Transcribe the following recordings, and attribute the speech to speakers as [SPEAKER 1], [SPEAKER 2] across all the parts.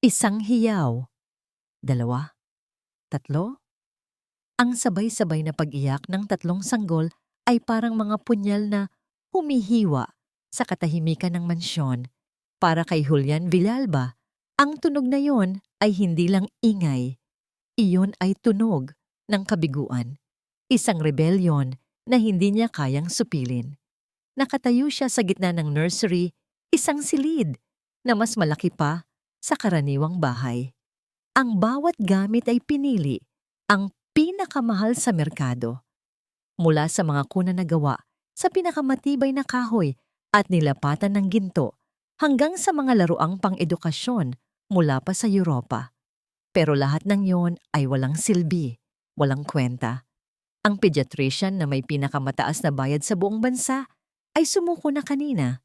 [SPEAKER 1] Isang hiyaw, dalawa, tatlo. Ang sabay-sabay na pag-iyak ng tatlong sanggol ay parang mga punyal na humihiwa sa katahimikan ng mansyon. Para kay Julian Villalba, ang tunog na yon ay hindi lang ingay. Iyon ay tunog ng kabiguan. Isang rebelyon na hindi niya kayang supilin. Nakatayo siya sa gitna ng nursery, isang silid na mas malaki pa sa karaniwang bahay. Ang bawat gamit ay pinili, ang pinakamahal sa merkado. Mula sa mga kuna na gawa, sa pinakamatibay na kahoy at nilapatan ng ginto, hanggang sa mga laruang pang-edukasyon mula pa sa Europa. Pero lahat ng yon ay walang silbi, walang kwenta. Ang pediatrician na may pinakamataas na bayad sa buong bansa ay sumuko na kanina.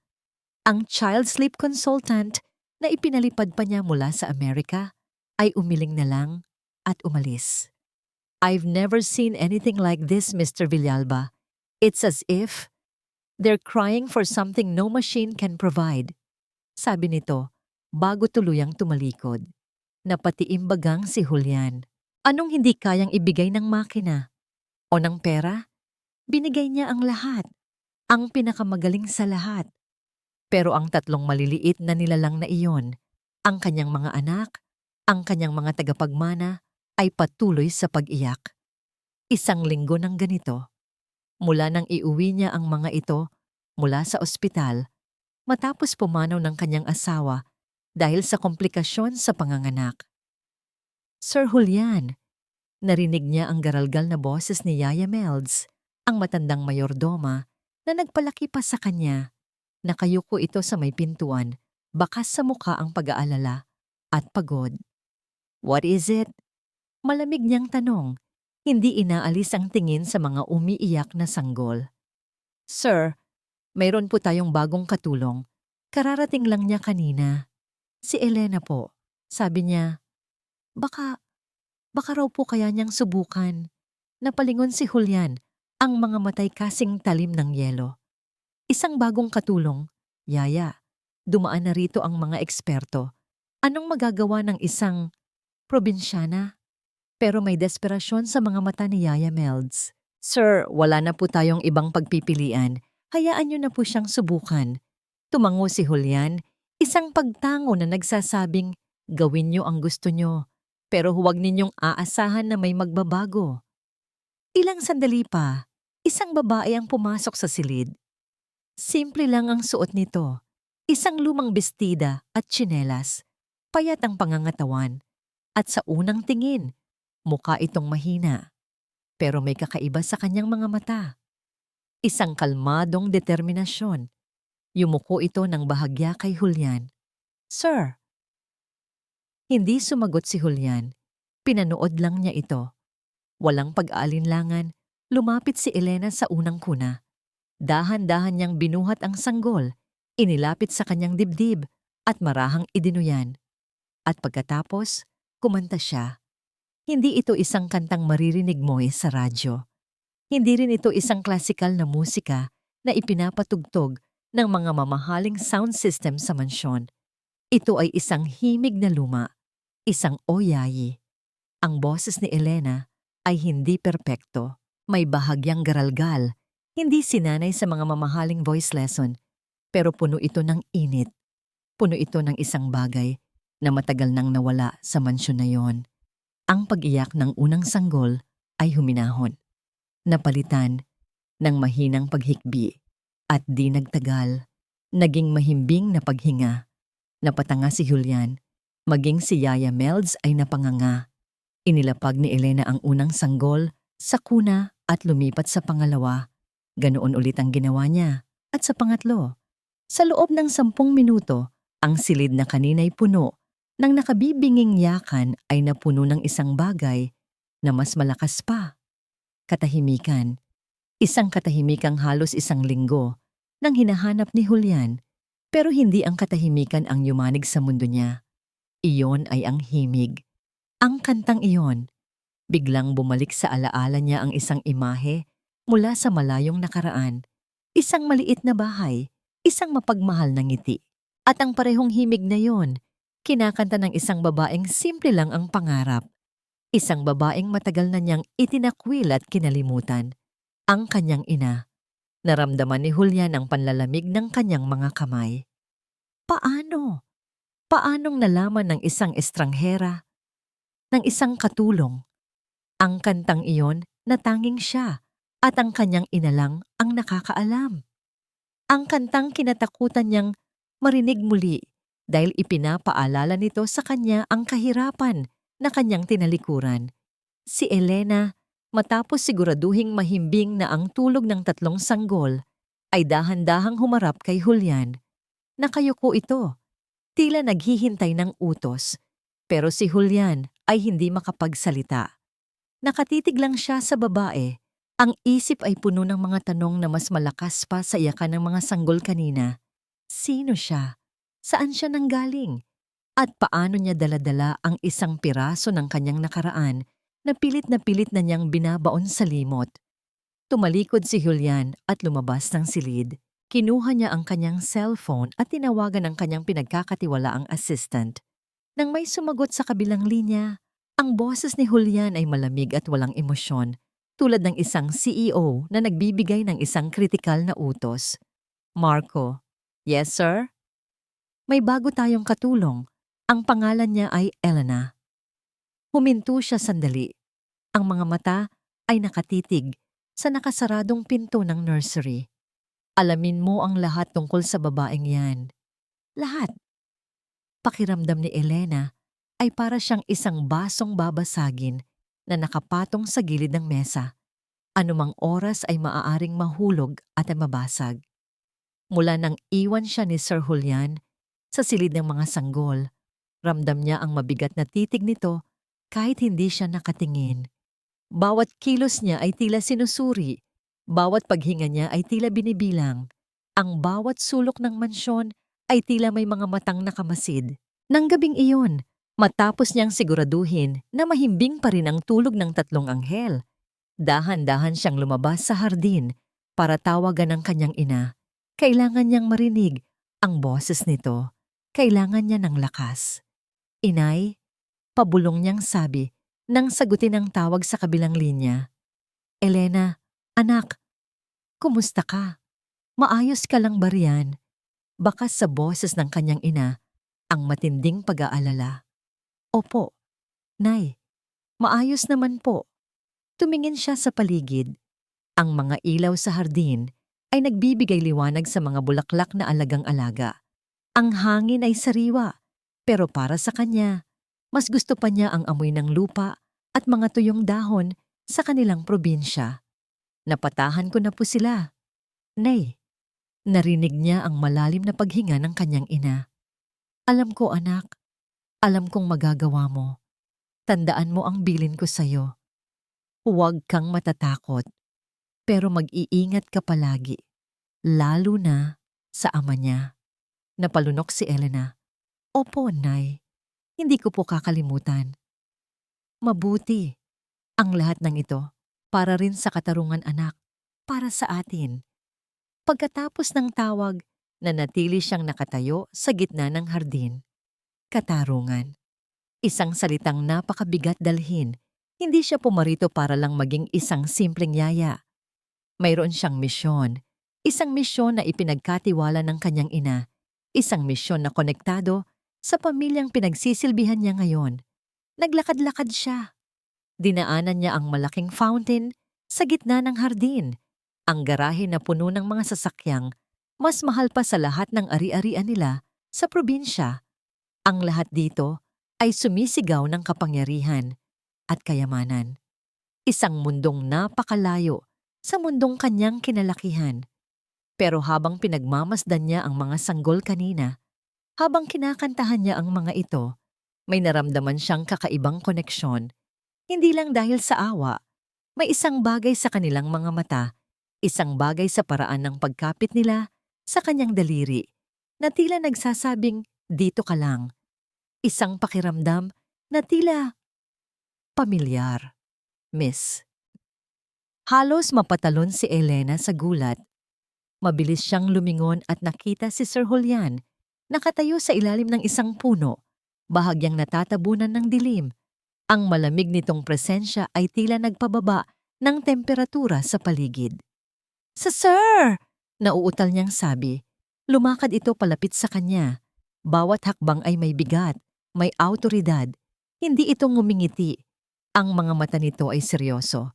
[SPEAKER 1] Ang child sleep consultant na ipinalipad pa niya mula sa Amerika ay umiling na lang at umalis. I've never seen anything like this, Mr. Villalba. It's as if they're crying for something no machine can provide. Sabi nito, bago tuluyang tumalikod. Napatiimbagang si Julian. Anong hindi kayang ibigay ng makina? O ng pera? Binigay niya ang lahat. Ang pinakamagaling sa lahat. Pero ang tatlong maliliit na nilalang na iyon, ang kanyang mga anak, ang kanyang mga tagapagmana, ay patuloy sa pag-iyak. Isang linggo ng ganito. Mula nang iuwi niya ang mga ito mula sa ospital, matapos pumanaw ng kanyang asawa dahil sa komplikasyon sa panganganak. Sir Julian, narinig niya ang garalgal na boses ni Yaya Melds, ang matandang mayordoma na nagpalaki pa sa kanya. Nakayuko ito sa may pintuan, bakas sa muka ang pag-aalala at pagod. What is it? Malamig niyang tanong, hindi inaalis ang tingin sa mga umiiyak na sanggol. Sir, mayroon po tayong bagong katulong. Kararating lang niya kanina. Si Elena po. Sabi niya, baka raw po kaya niyang subukan. Napalingon si Julian, ang mga matay kasing talim ng yelo. Isang bagong katulong. Yaya, dumaan na rito ang mga eksperto. Anong magagawa ng isang probinsyana? Pero may desperasyon sa mga mata ni Yaya Melds. Sir, wala na po tayong ibang pagpipilian. Hayaan niyo na po siyang subukan. Tumango si Julian, isang pagtango na nagsasabing, gawin niyo ang gusto niyo, pero huwag ninyong aasahan na may magbabago. Ilang sandali pa, isang babae ang pumasok sa silid. Simple lang ang suot nito, isang lumang bestida at tsinelas, payat ang pangangatawan, at sa unang tingin, mukha itong mahina. Pero may kakaiba sa kanyang mga mata. Isang kalmadong determinasyon. Yumuko ito ng bahagya kay Julian. Sir! Hindi sumagot si Julian. Pinanood lang niya ito. Walang pag-aalinlangan, lumapit si Elena sa unang kuna. Dahan-dahan niyang binuhat ang sanggol, inilapit sa kanyang dibdib at marahang idinuyan. At pagkatapos, kumanta siya. Hindi ito isang kantang maririnig mo sa radyo. Hindi rin ito isang klasikal na musika na ipinapatugtog ng mga mamahaling sound system sa mansyon. Ito ay isang himig na luma, isang oyayi. Ang boses ni Elena ay hindi perpekto, may bahagyang garalgal, hindi sinanay sa mga mamahaling voice lesson, pero puno ito ng init. Puno ito ng isang bagay na matagal nang nawala sa mansyon na yon. Ang pag-iyak ng unang sanggol ay huminahon. Napalitan ng mahinang paghikbi at di nagtagal, naging mahimbing na paghinga. Napatanga si Julian, maging si Yaya Melds ay napanganga. Inilapag ni Elena ang unang sanggol sa kuna at lumipat sa pangalawa. Ganoon ulit ang ginawa niya. At sa pangatlo, sa loob ng 10 minuto, ang silid na kanina'y puno ng nakabibinging yakan ay napuno ng isang bagay na mas malakas pa. Katahimikan. Isang katahimikang halos isang linggo nang hinahanap ni Julian, pero hindi ang katahimikan ang yumanig sa mundo niya. Iyon ay ang himig. Ang kantang iyon, biglang bumalik sa alaala niya ang isang imahe mula sa malayong nakaraan, isang maliit na bahay, isang mapagmahal na ngiti. At ang parehong himig na yon, Kinakanta ng isang babaeng simple lang ang pangarap. Isang babaeng matagal na niyang itinakwil at kinalimutan. Ang kanyang ina. Naramdaman ni Julian ang panlalamig ng kanyang mga kamay. Paano? Paanong nalaman ng isang estranghera, ng isang katulong, ang kantang iyon na tanging siya at ang kanyang ina lang ang nakakaalam? Ang kantang kinatakutan niyang marinig muli dahil ipinapaalala nito sa kanya ang kahirapan na kanyang tinalikuran. Si Elena, matapos siguraduhing mahimbing na ang tulog ng tatlong sanggol, ay dahan-dahang humarap kay Julian. Nakayuko ito, tila naghihintay ng utos. Pero si Julian ay hindi makapagsalita. Nakatitig lang siya sa babae. Ang isip ay puno ng mga tanong na mas malakas pa sa iyakan ng mga sanggol kanina. Sino siya? Saan siya nanggaling? At paano niya daladala ang isang piraso ng kanyang nakaraan na pilit na niyang binabaon sa limot? Tumalikod si Julian at lumabas ng silid. Kinuha niya ang kanyang cellphone at tinawagan ang kanyang pinagkakatiwalaang assistant. Nang may sumagot sa kabilang linya, ang boses ni Julian ay malamig at walang emosyon, tulad ng isang CEO na nagbibigay ng isang kritikal na utos. Marco. Yes, sir? May bago tayong katulong. Ang pangalan niya ay Elena. Huminto siya sandali. Ang mga mata ay nakatitig sa nakasaradong pinto ng nursery. Alamin mo ang lahat tungkol sa babaeng yan. Lahat. Pakiramdam ni Elena ay para siyang isang basong babasagin na nakapatong sa gilid ng mesa. Anumang oras ay maaaring mahulog at mabasag. Mula nang iwan siya ni Sir Julian sa silid ng mga sanggol, ramdam niya ang mabigat na titig nito kahit hindi siya nakatingin. Bawat kilos niya ay tila sinusuri, bawat paghinga niya ay tila binibilang, ang bawat sulok ng mansyon ay tila may mga matang nakamasid. Nang gabing iyon, matapos niyang siguraduhin na mahimbing pa rin ang tulog ng tatlong anghel, dahan-dahan siyang lumabas sa hardin para tawagan ang kanyang ina. Kailangan niyang marinig ang boses nito. Kailangan niya ng lakas. Inay, pabulong niyang sabi nang sagutin ang tawag sa kabilang linya. Elena, anak, kumusta ka? Maayos ka lang ba riyan? Bakas sa boses ng kanyang ina ang matinding pag-aalala. Opo, Nay, maayos naman po. Tumingin siya sa paligid. Ang mga ilaw sa hardin ay nagbibigay liwanag sa mga bulaklak na alagang-alaga. Ang hangin ay sariwa, pero para sa kanya, mas gusto pa niya ang amoy ng lupa at mga tuyong dahon sa kanilang probinsya. Napatahan ko na po sila. Nay, narinig niya ang malalim na paghinga ng kanyang ina. Alam ko, anak. Alam kong magagawa mo. Tandaan mo ang bilin ko sa'yo. Huwag kang matatakot, pero mag-iingat ka palagi, lalo na sa ama niya. Napalunok si Elena. Opo, Nay. Hindi ko po kakalimutan. Mabuti. Ang lahat ng ito, para rin sa katarungan anak, para sa atin. Pagkatapos ng tawag, nanatili siyang nakatayo sa gitna ng hardin. Katarungan. Isang salitang napakabigat dalhin. Hindi siya pumarito para lang maging isang simpleng yaya. Mayroon siyang misyon. Isang misyon na ipinagkatiwala ng kanyang ina. Isang misyon na konektado sa pamilyang pinagsisilbihan niya ngayon. Naglakad-lakad siya. Dinaanan niya ang malaking fountain sa gitna ng hardin. Ang garahe na puno ng mga sasakyang mas mahal pa sa lahat ng ari-arian nila sa probinsya. Ang lahat dito ay sumisigaw ng kapangyarihan at kayamanan. Isang mundong napakalayo sa mundong kanyang kinalakihan. Pero habang pinagmamasdan niya ang mga sanggol kanina, habang kinakantahan niya ang mga ito, may naramdaman siyang kakaibang koneksyon. Hindi lang dahil sa awa, may isang bagay sa kanilang mga mata, isang bagay sa paraan ng pagkapit nila sa kanyang daliri, na tila nagsasabing, dito ka lang. Isang pakiramdam na tila pamilyar. Miss. Halos mapatalon si Elena sa gulat. Mabilis siyang lumingon at nakita si Sir Julian, nakatayo sa ilalim ng isang puno, bahagyang natatabunan ng dilim. Ang malamig nitong presensya ay tila nagpababa ng temperatura sa paligid. Sir! Nauutal niyang sabi. Lumakad ito palapit sa kanya. Bawat hakbang ay may bigat, may awtoridad. Hindi ito ngumingiti. Ang mga mata nito ay seryoso.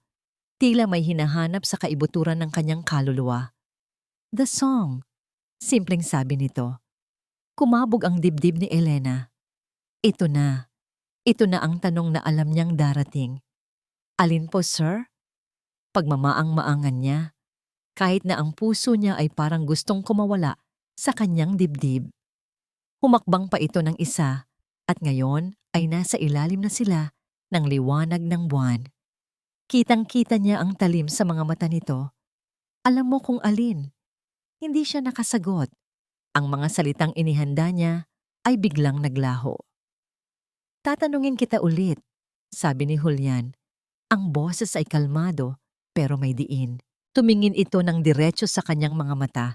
[SPEAKER 1] Tila may hinahanap sa kaibuturan ng kanyang kaluluwa. The song. Simpleng sabi nito. Kumabog ang dibdib ni Elena. Ito na. Ito na ang tanong na alam niyang darating. Alin po, sir? Pagmamaang-maangan niya. Kahit na ang puso niya ay parang gustong kumawala sa kanyang dibdib. Humakbang pa ito ng isa at ngayon ay nasa ilalim na sila ng liwanag ng buwan. Kitang-kita niya ang talim sa mga mata nito. Alam mo kung alin. Hindi siya nakasagot. Ang mga salitang inihanda niya ay biglang naglaho. Tatanungin kita ulit, sabi ni Julian. Ang boses ay kalmado pero may diin. Tumingin ito ng diretso sa kanyang mga mata.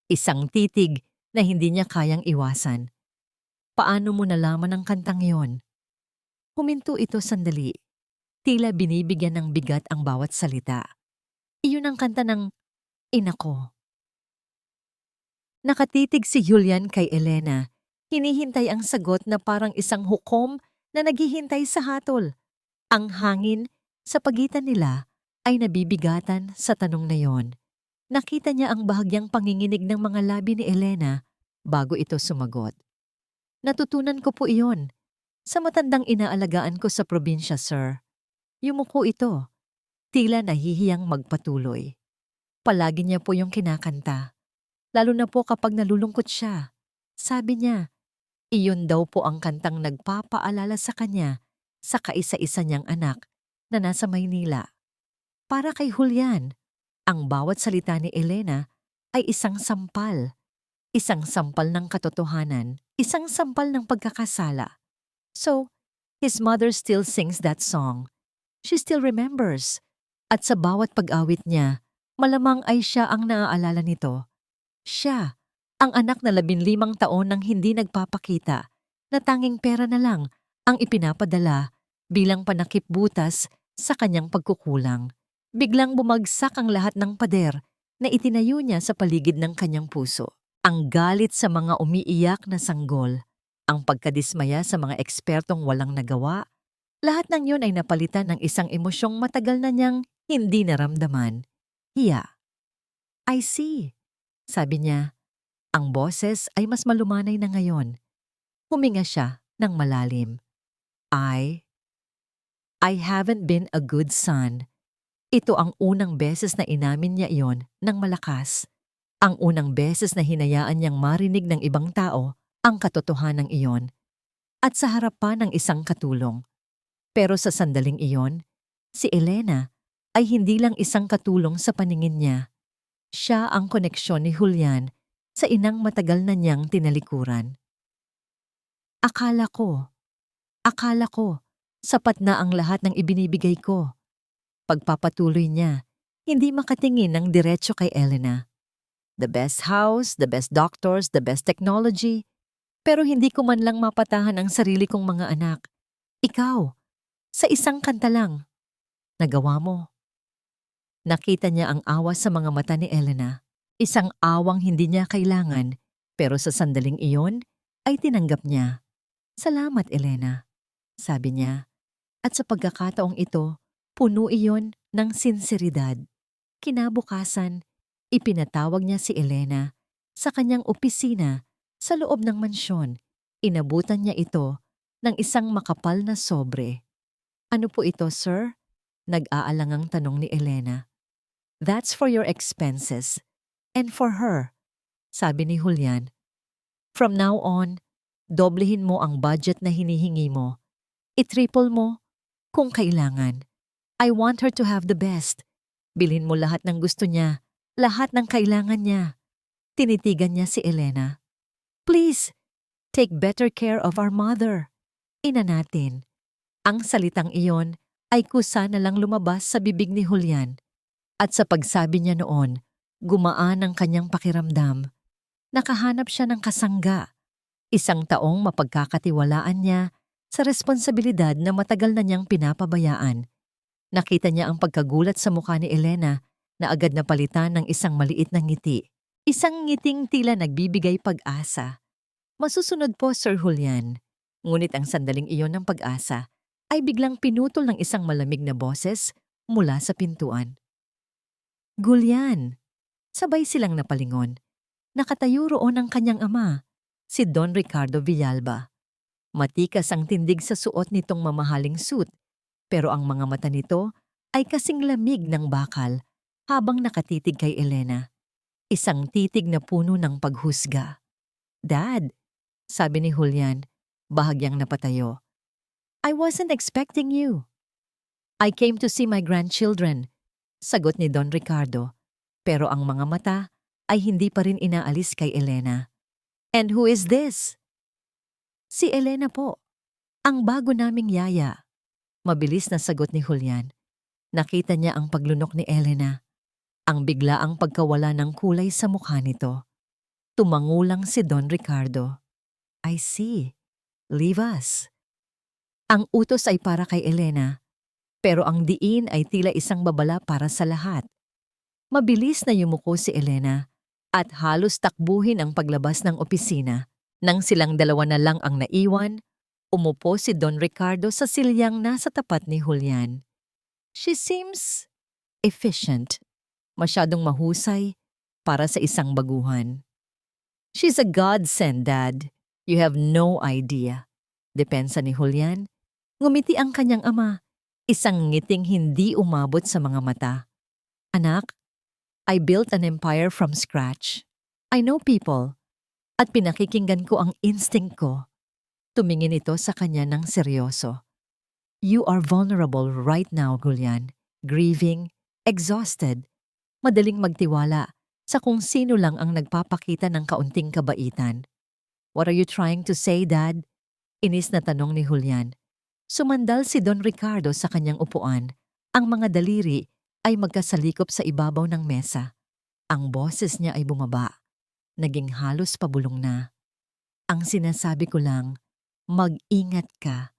[SPEAKER 1] Isang titig na hindi niya kayang iwasan. Paano mo nalaman ang kantang yon? Huminto ito sandali. Tila binibigyan ng bigat ang bawat salita. Iyon ang kanta ng ina ko. Nakatitig si Julian kay Elena. Hinihintay ang sagot na parang isang hukom na naghihintay sa hatol. Ang hangin sa pagitan nila ay nabibigatan sa tanong na yon. Nakita niya ang bahagyang panginginig ng mga labi ni Elena bago ito sumagot. Natutunan ko po iyon. Sa matandang inaalagaan ko sa probinsya, sir. Yumuko ito. Tila nahihiyang magpatuloy. Palagi niya po yung kinakanta. Lalo na po kapag nalulungkot siya. Sabi niya, iyon daw po ang kantang nagpapaalala sa kanya sa kaisa-isa niyang anak na nasa Maynila. Para kay Julian, ang bawat salita ni Elena ay isang sampal. Isang sampal ng katotohanan, isang sampal ng pagkakasala. So, his mother still sings that song. She still remembers. At sa bawat pag-awit niya, malamang ay siya ang naaalala nito. Siya, ang anak na 15 taon nang hindi nagpapakita, na tanging pera na lang ang ipinapadala bilang panakip butas sa kanyang pagkukulang. Biglang bumagsak ang lahat ng pader na itinayo niya sa paligid ng kanyang puso. Ang galit sa mga umiiyak na sanggol, ang pagkadismaya sa mga ekspertong walang nagawa, lahat ng yun ay napalitan ng isang emosyong matagal na niyang hindi naramdaman. Hiya. I see. Sabi niya, ang boses ay mas malumanay na ngayon. Huminga siya ng malalim. I haven't been a good son. Ito ang unang beses na inamin niya iyon ng malakas. Ang unang beses na hinayaan niyang marinig ng ibang tao ang katotohanan iyon. At sa harapan ng isang katulong. Pero sa sandaling iyon, si Elena ay hindi lang isang katulong sa paningin niya. Siya ang koneksyon ni Julian sa inang matagal na niyang tinalikuran. Akala ko, sapat na ang lahat ng ibinibigay ko. Pagpapatuloy niya, hindi makatingin ng diretso kay Elena. The best house, the best doctors, the best technology. Pero hindi ko man lang mapatahan ang sarili kong mga anak. Ikaw, sa isang kanta lang, nagawa mo. Nakita niya ang awa sa mga mata ni Elena. Isang awang hindi niya kailangan, pero sa sandaling iyon ay tinanggap niya. Salamat, Elena, sabi niya. At sa pagkakataong ito, puno iyon ng sinseridad. Kinabukasan, ipinatawag niya si Elena sa kanyang opisina sa loob ng mansyon. Inabutan niya ito ng isang makapal na sobre. Ano po ito, sir? Nag-aalangang tanong ni Elena. That's for your expenses. And for her, sabi ni Julian. From now on, doblehin mo ang budget na hinihingi mo. I-triple mo kung kailangan. I want her to have the best. Bilhin mo lahat ng gusto niya, lahat ng kailangan niya. Tinitigan niya si Elena. Please, take better care of our mother. Ina natin. Ang salitang iyon ay kusa na lang lumabas sa bibig ni Julian. At sa pagsabi niya noon, gumaan ang kanyang pakiramdam. Nakahanap siya ng kasangga. Isang taong mapagkakatiwalaan niya sa responsibilidad na matagal na niyang pinapabayaan. Nakita niya ang pagkagulat sa mukha ni Elena na agad na palitan ng isang maliit na ngiti. Isang ngiting tila nagbibigay pag-asa. Masusunod po, Sir Julian. Ngunit ang sandaling iyon ng pag-asa ay biglang pinutol ng isang malamig na boses mula sa pintuan. Julian! Sabay silang napalingon. Nakatayo roon ang kanyang ama, si Don Ricardo Villalba. Matikas ang tindig sa suot nitong mamahaling suit, pero ang mga mata nito ay kasing lamig ng bakal habang nakatitig kay Elena. Isang titig na puno ng paghusga. Dad, sabi ni Julian, bahagyang napatayo. I wasn't expecting you. I came to see my grandchildren, sagot ni Don Ricardo, pero ang mga mata ay hindi pa rin inaalis kay Elena. And who is this? Si Elena po, ang bago naming yaya. Mabilis na sagot ni Julian. Nakita niya ang paglunok ni Elena, ang biglaang pagkawala ng kulay sa mukha nito. Tumangulang si Don Ricardo. I see. Leave us. Ang utos ay para kay Elena, pero ang diin ay tila isang babala para sa lahat. Mabilis na yumuko si Elena at halos takbuhin ang paglabas ng opisina. Nang silang dalawa na lang ang naiwan, umupo si Don Ricardo sa silyang nasa tapat ni Julian. She seems efficient, masyadong mahusay para sa isang baguhan. She's a godsend, Dad. You have no idea. Depensa ni Julian. Ngumiti ang kanyang ama, isang ngiting hindi umabot sa mga mata. Anak, I built an empire from scratch. I know people. At pinakikinggan ko ang instinct ko. Tumingin ito sa kanya ng seryoso. You are vulnerable right now, Julian. Grieving, exhausted. Madaling magtiwala sa kung sino lang ang nagpapakita ng kaunting kabaitan. What are you trying to say, Dad? Inis na tanong ni Julian. Sumandal si Don Ricardo sa kanyang upuan. Ang mga daliri ay magkasalikop sa ibabaw ng mesa. Ang boses niya ay bumaba. Naging halos pabulong na. Ang sinasabi ko lang, mag-ingat ka.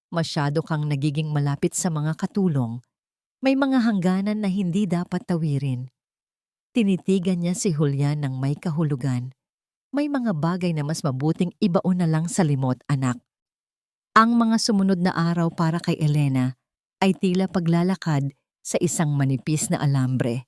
[SPEAKER 1] Masyado kang nagiging malapit sa mga katulong. May mga hangganan na hindi dapat tawirin. Tinitigan niya si Julian ng may kahulugan. May mga bagay na mas mabuting ibaon na lang sa limot, anak. Ang mga sumunod na araw para kay Elena ay tila paglalakad sa isang manipis na alambre.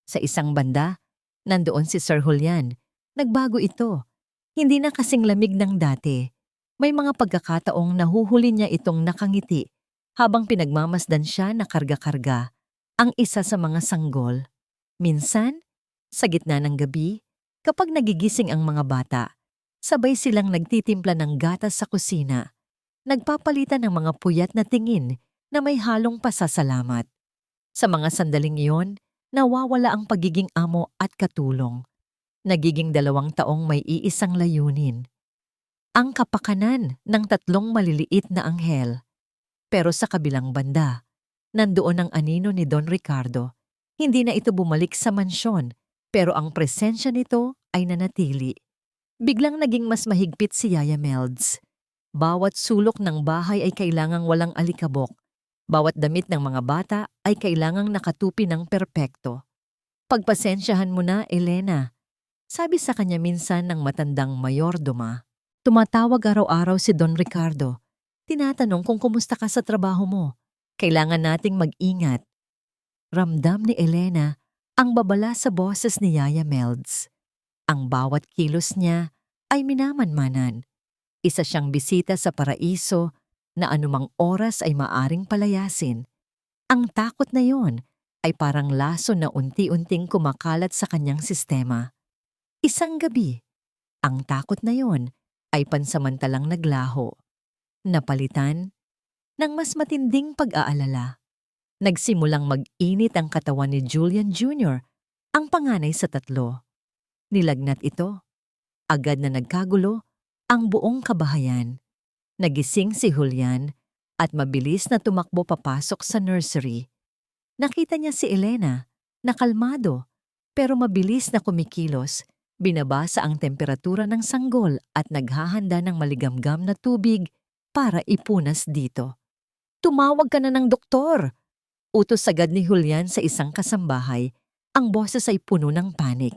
[SPEAKER 1] Sa isang banda, nandoon si Sir Julian. Nagbago ito. Hindi na kasing lamig ng dati. May mga pagkakataong nahuhuli niya itong nakangiti habang pinagmamasdan siya na karga-karga ang isa sa mga sanggol. Minsan, sa gitna ng gabi, kapag nagigising ang mga bata, sabay silang nagtitimpla ng gatas sa kusina, nagpapalitan ng mga puyat na tingin na may halong pasasalamat. Sa mga sandaling iyon, nawawala ang pagiging amo at katulong. Nagiging 2 taong may iisang layunin. Ang kapakanan ng 3 maliliit na anghel. Pero sa kabilang banda, nandoon ang anino ni Don Ricardo. Hindi na ito bumalik sa mansyon, pero ang presensya nito ay nanatili. Biglang naging mas mahigpit si Yaya Melds. Bawat sulok ng bahay ay kailangang walang alikabok. Bawat damit ng mga bata ay kailangang nakatupi ng perpekto. Pagpasensyahan mo na, Elena, sabi sa kanya minsan ng matandang mayordoma. Tumatawag araw-araw si Don Ricardo. Tinatanong kung kumusta ka sa trabaho mo. Kailangan nating mag-ingat. Ramdam ni Elena ang babala sa boses ni Yaya Melds. Ang bawat kilos niya ay minamanmanan. Isa siyang bisita sa paraiso na anumang oras ay maaring palayasin. Ang takot na yon ay parang laso na unti-unting kumakalat sa kanyang sistema. Isang gabi, ang takot na yon ay pansamantalang naglaho. Napalitan ng mas matinding pag-aalala. Nagsimulang mag-init ang katawan ni Julian Jr., ang panganay sa 3. Nilagnat ito. Agad na nagkagulo ang buong kabahayan. Nagising si Julian at mabilis na tumakbo papasok sa nursery. Nakita niya si Elena na kalmado pero mabilis na kumikilos Binabasa ang temperatura ng sanggol at naghahanda ng maligamgam na tubig para ipunas dito. Tumawag ka na ng doktor! Utos agad ni Julian sa isang kasambahay. Ang boses ay puno ng panik.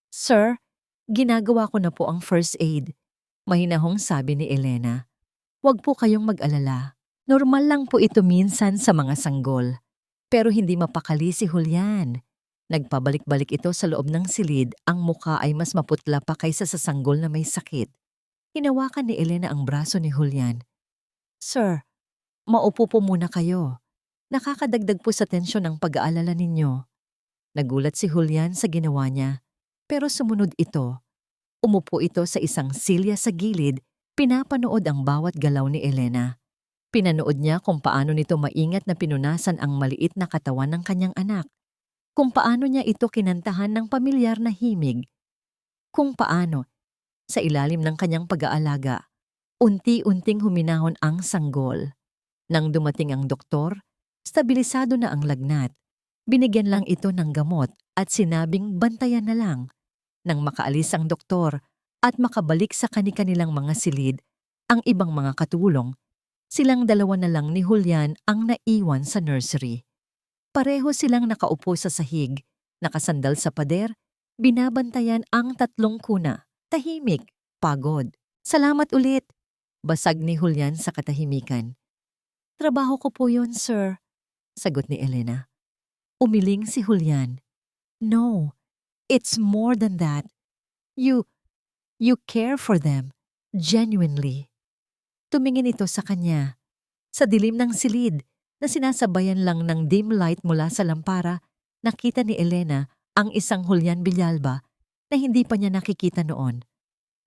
[SPEAKER 1] Sir, ginagawa ko na po ang first aid. Mahinahong sabi ni Elena. Huwag po kayong mag-alala. Normal lang po ito minsan sa mga sanggol. Pero hindi mapakali si Julian. Nagpabalik-balik ito sa loob ng silid, ang muka ay mas maputla pa kaysa sa sanggol na may sakit. Hinawakan ni Elena ang braso ni Julian. Sir, maupo po muna kayo. Nakakadagdag po sa tensyon ang pag-aalala ninyo. Nagulat si Julian sa ginawa niya, pero sumunod ito. Umupo ito sa isang silya sa gilid, pinapanood ang bawat galaw ni Elena. Pinanood niya kung paano nito maingat na pinunasan ang maliit na katawan ng kanyang anak. Kung paano niya ito kinantahan ng pamilyar na himig. Kung paano, sa ilalim ng kanyang pag-aalaga, unti-unting huminahon ang sanggol. Nang dumating ang doktor, stabilisado na ang lagnat. Binigyan lang ito ng gamot at sinabing bantayan na lang. Nang makaalis ang doktor at makabalik sa kani-kanilang mga silid, ang ibang mga katulong, silang dalawa na lang ni Julian ang naiwan sa nursery. Pareho silang nakaupo sa sahig, nakasandal sa pader, binabantayan ang 3 kuna. Tahimik, pagod. Salamat ulit, basag ni Julian sa katahimikan. Trabaho ko po yun, sir, sagot ni Elena. Umiling si Julian. No, it's more than that. You care for them, genuinely. Tumingin ito sa kanya. Sa dilim ng silid, na sinasabayan lang ng dim light mula sa lampara, nakita ni Elena ang isang Julian Villalba na hindi pa niya nakikita noon.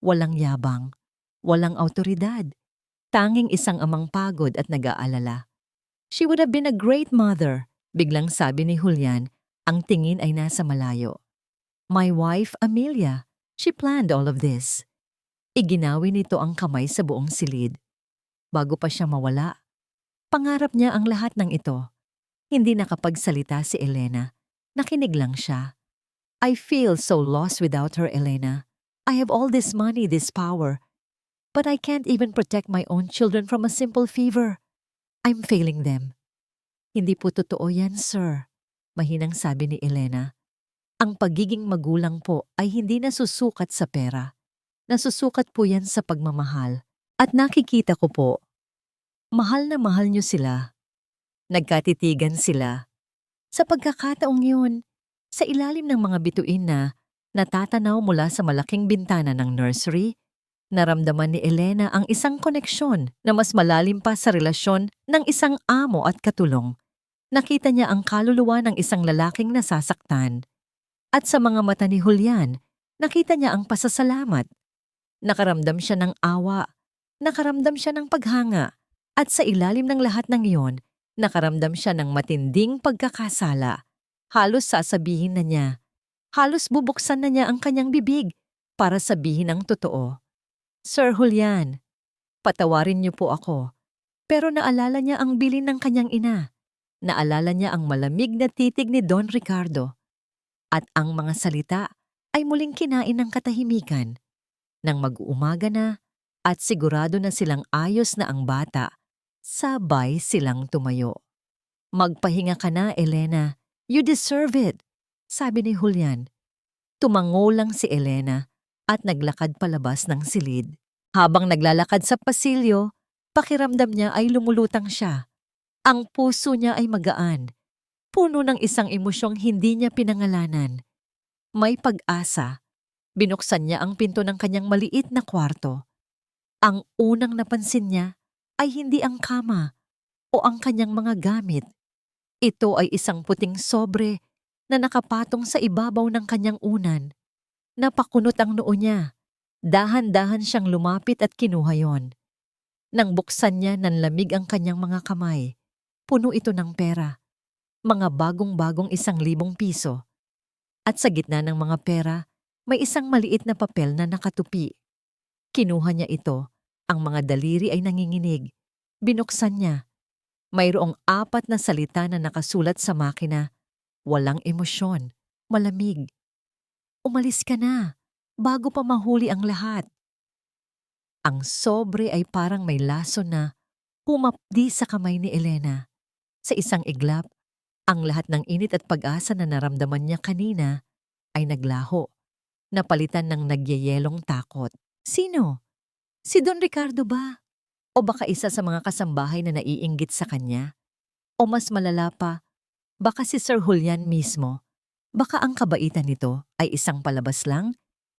[SPEAKER 1] Walang yabang, walang awtoridad, tanging isang amang pagod at nag-aalala. She would have been a great mother, biglang sabi ni Julian, ang tingin ay nasa malayo. My wife, Amelia, she planned all of this. Iginawi nito ang kamay sa buong silid. Bago pa siya mawala, pangarap niya ang lahat ng ito. Hindi nakapagsalita si Elena. Nakinig lang siya. I feel so lost without her, Elena. I have all this money, this power, but I can't even protect my own children from a simple fever. I'm failing them. Hindi po totoo yan, sir, mahinang sabi ni Elena. Ang pagiging magulang po ay hindi nasusukat sa pera. Nasusukat po yan sa pagmamahal. At nakikita ko po, mahal na mahal niyo sila. Nagkatitigan sila. Sa pagkakataong yun, sa ilalim ng mga bituin na natatanaw mula sa malaking bintana ng nursery, naramdaman ni Elena ang isang koneksyon na mas malalim pa sa relasyon ng isang amo at katulong. Nakita niya ang kaluluwa ng isang lalaking nasasaktan. At sa mga mata ni Julian, nakita niya ang pasasalamat. Nakaramdam siya ng awa, nakaramdam siya ng paghanga, at sa ilalim ng lahat ng iyon, nakaramdam siya ng matinding pagkakasala. Halos sasabihin na niya, halos bubuksan na niya ang kanyang bibig para sabihin ang totoo. Sir Julian, patawarin niyo po ako. Pero naalala niya ang bilin ng kanyang ina. Naalala niya ang malamig na titig ni Don Ricardo. At ang mga salita ay muling kinain ng katahimikan. Nang mag-uumaga na at sigurado na silang ayos na ang bata, sabay silang tumayo. Magpahinga ka na, Elena. You deserve it, sabi ni Julian. Tumango lang si Elena at naglakad palabas ng silid. Habang naglalakad sa pasilyo, pakiramdam niya ay lumulutang siya. Ang puso niya ay magaan, puno ng isang emosyong hindi niya pinangalanan. May pag-asa. Binuksan niya ang pinto ng kanyang maliit na kwarto. Ang unang napansin niya ay hindi ang kama o ang kanyang mga gamit. Ito ay isang puting sobre na nakapatong sa ibabaw ng kanyang unan. Napakunot ang noo niya. Dahan-dahan siyang lumapit at kinuha yon. Nang buksan niya, nanlamig ang kanyang mga kamay. Puno ito ng pera. Mga bagong-bagong 1,000 piso. At sa gitna ng mga pera, may isang maliit na papel na nakatupi. Kinuha niya ito. Ang mga daliri ay nanginginig. Binuksan niya. Mayroong 4 na salita na nakasulat sa makina. Walang emosyon. Malamig. Umalis ka na. bago pa mahuli ang lahat. Ang sobre ay parang may laso na humapdi sa kamay ni Elena. Sa isang iglap, ang lahat ng init at pag-asa na naramdaman niya kanina ay naglaho, napalitan ng nagyayelong takot. Sino? Si Don Ricardo ba? O baka isa sa mga kasambahay na naiinggit sa kanya? O mas malala pa, baka si Sir Julian mismo? Baka ang kabaitan nito ay isang palabas lang,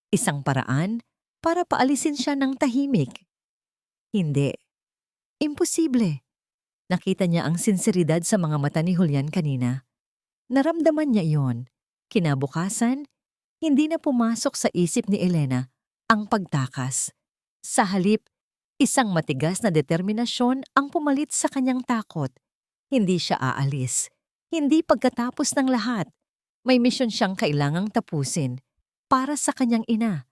[SPEAKER 1] isang paraan para paalisin siya ng tahimik? Hindi. Imposible. Nakita niya ang sinseridad sa mga mata ni Julian kanina. Naramdaman niya iyon. Kinabukasan, hindi na pumasok sa isip ni Elena ang pagtakas. Sa halip, isang matigas na determinasyon ang pumalit sa kanyang takot. Hindi siya aalis. Hindi pagkatapos ng lahat. May misyon siyang kailangang tapusin. Para sa kanyang ina.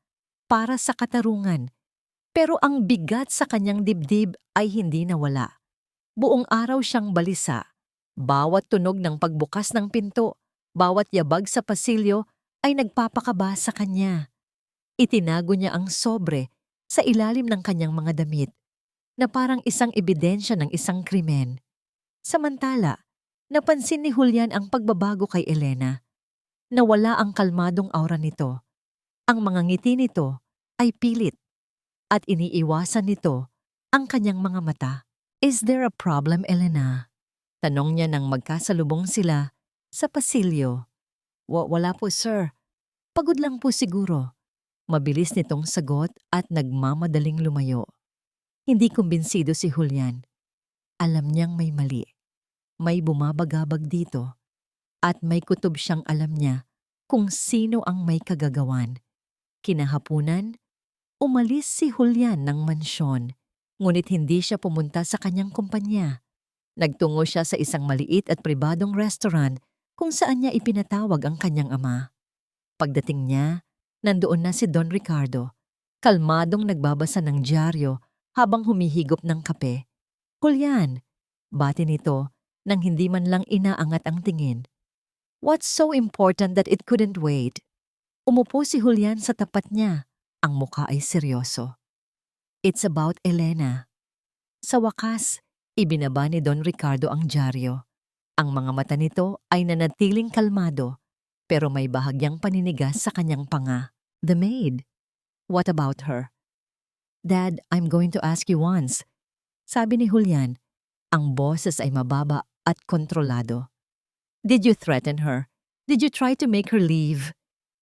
[SPEAKER 1] Para sa katarungan. Pero ang bigat sa kanyang dibdib ay hindi nawala. Buong araw siyang balisa. Bawat tunog ng pagbukas ng pinto, bawat yabag sa pasilyo ay nagpapakaba sa kanya. Itinago niya ang sobre sa ilalim ng kanyang mga damit na parang isang ebidensya ng isang krimen. Samantala, napansin ni Julian ang pagbabago kay Elena. Nawala ang kalmadong aura nito. Ang mga ngiti nito ay pilit at iniiwasan nito ang kanyang mga mata. Is there a problem, Elena? Tanong niya nang magkasalubong sila sa pasilyo. Wala po, sir. Pagod lang po siguro. Mabilis nitong sagot at nagmamadaling lumayo. Hindi kumbinsido si Julian. Alam niyang may mali. May bumabagabag dito. At may kutob siyang alam niya kung sino ang may kagagawan. Kinahapunan, umalis si Julian ng mansyon. Ngunit hindi siya pumunta sa kanyang kumpanya. Nagtungo siya sa isang maliit at pribadong restaurant kung saan niya ipinatawag ang kanyang ama. Pagdating niya, nandoon na si Don Ricardo, kalmadong nagbabasa ng dyaryo habang humihigop ng kape. Julian, bati nito nang hindi man lang inaangat ang tingin. What's so important that it couldn't wait? Umupo si Julian sa tapat niya. Ang mukha ay seryoso. It's about Elena. Sa wakas, ibinaba ni Don Ricardo ang dyaryo. Ang mga mata nito ay nanatiling kalmado, pero may bahagyang paninigas sa kanyang panga. The maid. What about her? Dad, I'm going to ask you once. Sabi ni Julian, ang boses ay mababa at kontrolado. Did you threaten her? Did you try to make her leave?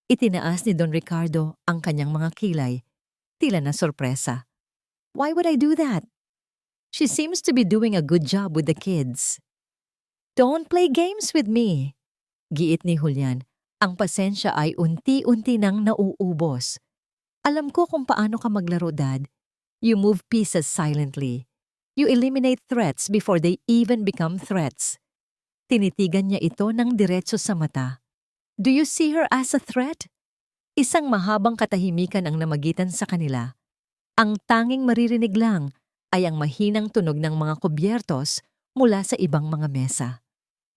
[SPEAKER 1] Itinaas ni Don Ricardo ang kanyang mga kilay, tila na sorpresa. Why would I do that? She seems to be doing a good job with the kids. Don't play games with me. Giit ni Julian, ang pasensya ay unti-unti nang nauubos. Alam ko kung paano ka maglaro, Dad. You move pieces silently. You eliminate threats before they even become threats. Tinitigan niya ito ng diretso sa mata. Do you see her as a threat? Isang mahabang katahimikan ang namagitan sa kanila. Ang tanging maririnig lang ay ang mahinang tunog ng mga kubyertos mula sa ibang mga mesa.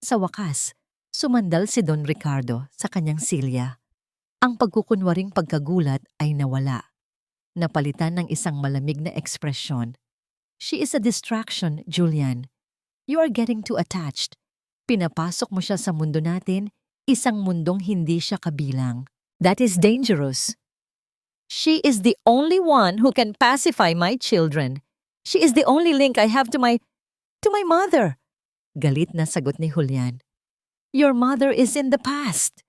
[SPEAKER 1] Sa wakas, sumandal si Don Ricardo sa kanyang silya. Ang pagkukunwaring pagkagulat ay nawala. Napalitan ng isang malamig na ekspresyon. She is a distraction, Julian. You are getting too attached. Pinapasok mo siya sa mundo natin, isang mundong hindi siya kabilang. That is dangerous. She is the only one who can pacify my children. She is the only link I have to my mother. Galit na sagot ni Julian. Your mother is in the past.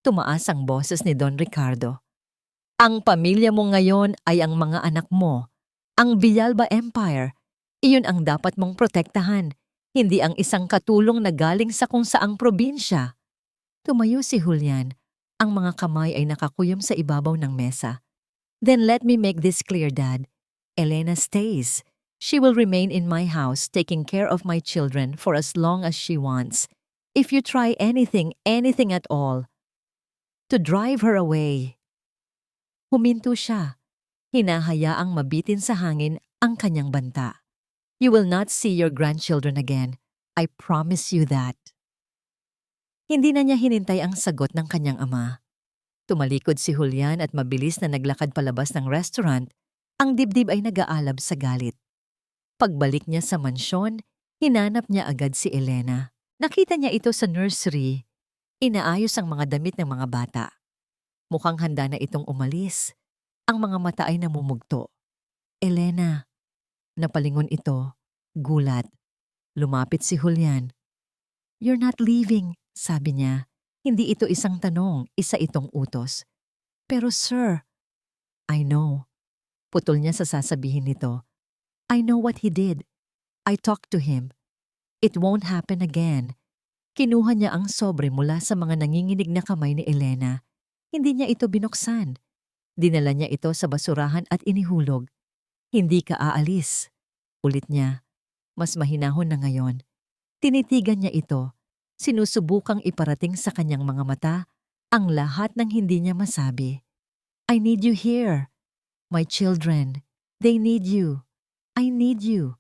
[SPEAKER 1] Tumaas ang boses ni Don Ricardo. Ang pamilya mo ngayon ay ang mga anak mo. Ang Villalba Empire. Iyon ang dapat mong protektahan, hindi ang isang katulong na galing sa kung saang probinsya. Tumayo si Julian. Ang mga kamay ay nakakuyom sa ibabaw ng mesa. Then let me make this clear, Dad. Elena stays. She will remain in my house taking care of my children for as long as she wants. If you try anything at all, to drive her away. Huminto siya. Hinahayaang mabitin sa hangin ang kanyang banta. You will not see your grandchildren again. I promise you that. Hindi na niya hinintay ang sagot ng kanyang ama. Tumalikod si Julian at mabilis na naglakad palabas ng restaurant. Ang dibdib ay nag-aalab sa galit. Pagbalik niya sa mansyon, hinanap niya agad si Elena. Nakita niya ito sa nursery. Inaayos ang mga damit ng mga bata. Mukhang handa na itong umalis. Ang mga mata ay namumugto. Elena, napalingon ito, gulat. Lumapit si Julian. "You're not leaving," sabi niya. Hindi ito isang tanong, isa itong utos. "Pero sir," "I know." Putol niya sa sasabihin nito. "I know what he did. I talked to him. It won't happen again." Kinuha niya ang sobre mula sa mga nanginginig na kamay ni Elena. Hindi niya ito binuksan. Dinala niya ito sa basurahan at inihulog. "Hindi ka aalis." Ulit niya. Mas mahinahon na ngayon. Tinitigan niya ito. Sinusubukang iparating sa kanyang mga mata ang lahat ng hindi niya masabi. "I need you here. My children, they need you. I need you."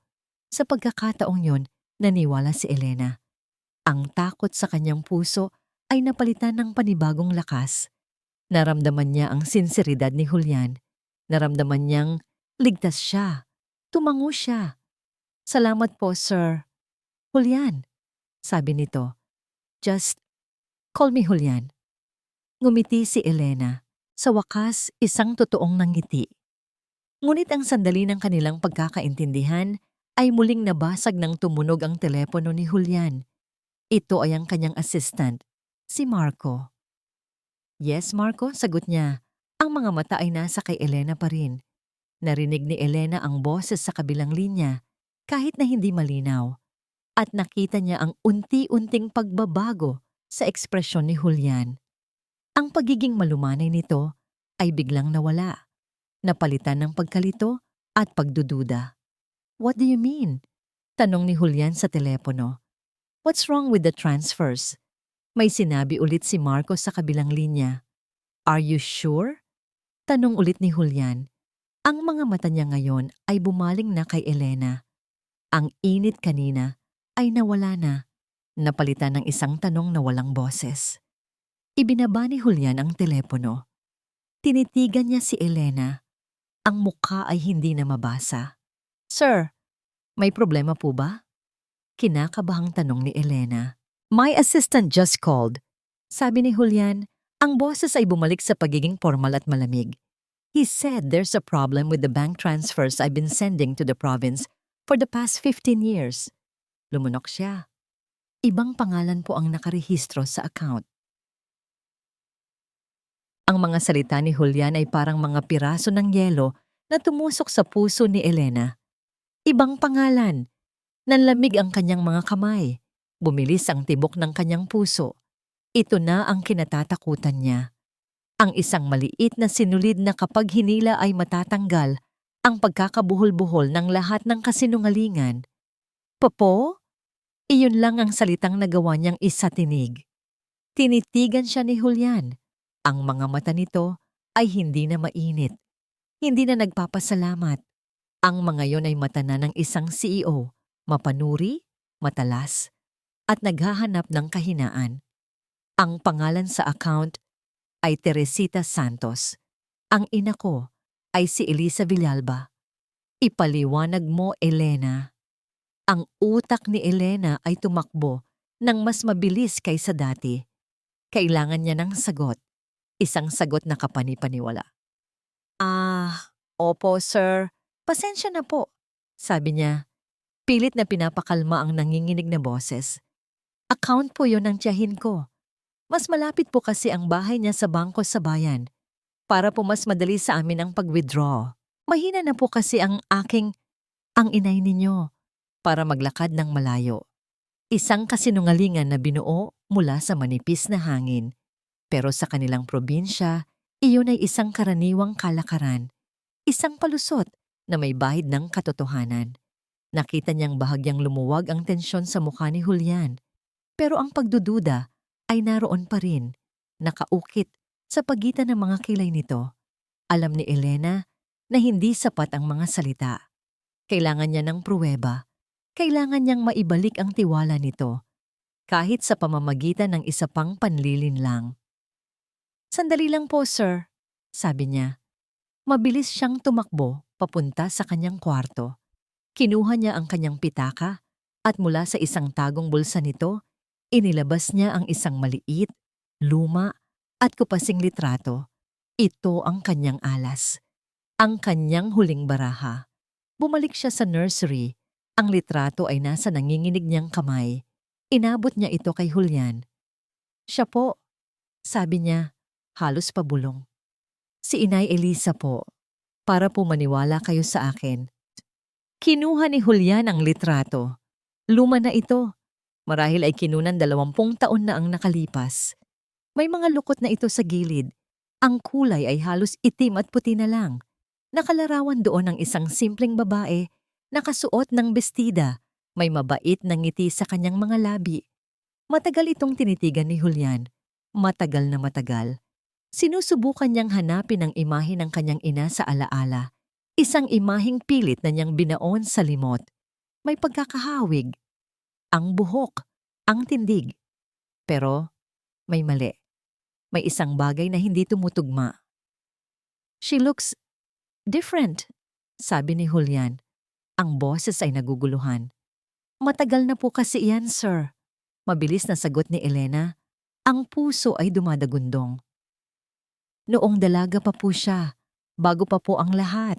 [SPEAKER 1] Sa pagkakataong yon, naniwala si Elena. Ang takot sa kanyang puso ay napalitan ng panibagong lakas. Naramdaman niya ang sinseridad ni Julian. Naramdaman niyang ligtas siya. Tumango siya. "Salamat po, sir." "Julian," sabi nito. "Just call me Julian." Ngumiti si Elena. Sa wakas, isang totoong nangiti. Ngunit ang sandali ng kanilang pagkakaintindihan ay muling nabasag nang tumunog ang telepono ni Julian. Ito ay ang kanyang assistant, si Marco. "Yes, Marco," sagot niya. Ang mga mata ay nasa kay Elena pa rin. Narinig ni Elena ang boses sa kabilang linya, kahit na hindi malinaw. At nakita niya ang unti-unting pagbabago sa ekspresyon ni Julian. Ang pagiging malumanay nito ay biglang nawala. Napalitan ng pagkalito at pagdududa. "What do you mean?" tanong ni Julian sa telepono. "What's wrong with the transfers?" May sinabi ulit si Marco sa kabilang linya. "Are you sure?" tanong ulit ni Julian. Ang mga mata niya ngayon ay bumaling na kay Elena. Ang init kanina ay nawala na, napalitan ng isang tanong na walang boses. Ibinaba ni Julian ang telepono. Tinitigan niya si Elena. Ang mukha ay hindi na mabasa. "Sir, may problema po ba?" Kinakabahang tanong ni Elena. "My assistant just called." Sabi ni Julian, ang boses ay bumalik sa pagiging formal at malamig. "He said there's a problem with the bank transfers I've been sending to the province for the past 15 years. Lumunok siya. Ibang pangalan po ang nakarehistro sa account. Ang mga salita ni Julian ay parang mga piraso ng yelo na tumusok sa puso ni Elena. Ibang pangalan. Nanlamig ang kanyang mga kamay. Bumilis ang tibok ng kanyang puso. Ito na ang kinatatakutan niya. Ang isang maliit na sinulid na kapag hinila ay matatanggal ang pagkakabuhol-buhol ng lahat ng kasinungalingan. "Popo?" Iyon lang ang salitang nagawa niyang isatinig. Tinitigan siya ni Julian. Ang mga mata nito ay hindi na mainit. Hindi na nagpapasalamat. Ang mga yon ay mata na ng isang CEO, mapanuri, matalas, at naghahanap ng kahinaan. Ang pangalan sa account ay Teresita Santos. Ang ina ko ay si Elisa Villalba. Ipaliwanag mo, Elena. Ang utak ni Elena ay tumakbo ng mas mabilis kaysa dati. Kailangan niya ng sagot. Isang sagot na kapani-paniwala. Opo sir. Pasensya na po," sabi niya. Pilit na pinapakalma ang nanginginig na boses. "Account po yon ng tiyahin ko. Mas malapit po kasi ang bahay niya sa bangko sa bayan. Para po mas madali sa amin ang pag-withdraw. Mahina na po kasi ang inay ninyo para maglakad ng malayo." Isang kasinungalingan na binuo mula sa manipis na hangin. Pero sa kanilang probinsya, iyon ay isang karaniwang kalakaran. Isang palusot na may bahid ng katotohanan. Nakita niyang bahagyang lumuwag ang tensyon sa mukha ni Julian. Pero ang pagdududa ay naroon pa rin, nakaukit sa pagitan ng mga kilay nito. Alam ni Elena na hindi sapat ang mga salita. Kailangan niya ng pruweba. Kailangan niyang maibalik ang tiwala nito, kahit sa pamamagitan ng isa pang panlilin lang. Sandali lang po, sir, sabi niya. Mabilis siyang tumakbo papunta sa kanyang kwarto. Kinuha niya ang kanyang pitaka at mula sa isang tagong bulsa nito, inilabas niya ang isang maliit, luma at kupasing litrato. Ito ang kanyang alas, ang kanyang huling baraha. Bumalik siya sa nursery. Ang litrato ay nasa nanginginig niyang kamay. Inabot niya ito kay Julian. Siya po, sabi niya, halos pabulong. Si Inay Elisa po, para po maniwala kayo sa akin. Kinuha ni Julian ang litrato. Luma na ito. Marahil ay kinunan 20 taon na ang nakalipas. May mga lukot na ito sa gilid. Ang kulay ay halos itim at puti na lang. Nakalarawan doon ang isang simpleng babae, nakasuot ng bestida, may mabait na ngiti sa kanyang mga labi. Matagal itong tinitigan ni Julian. Matagal na matagal. Sinusubukan niyang hanapin ang imahe ng kanyang ina sa alaala. Isang imaheng pilit na niyang binaon sa limot. May pagkakahawig. Ang buhok. Ang tindig. Pero may mali. May isang bagay na hindi tumutugma. She looks different, sabi ni Julian. Ang boses ay naguguluhan. Matagal na po kasi iyan, sir. Mabilis na sagot ni Elena. Ang puso ay dumadagundong. Noong dalaga pa po siya, bago pa po ang lahat.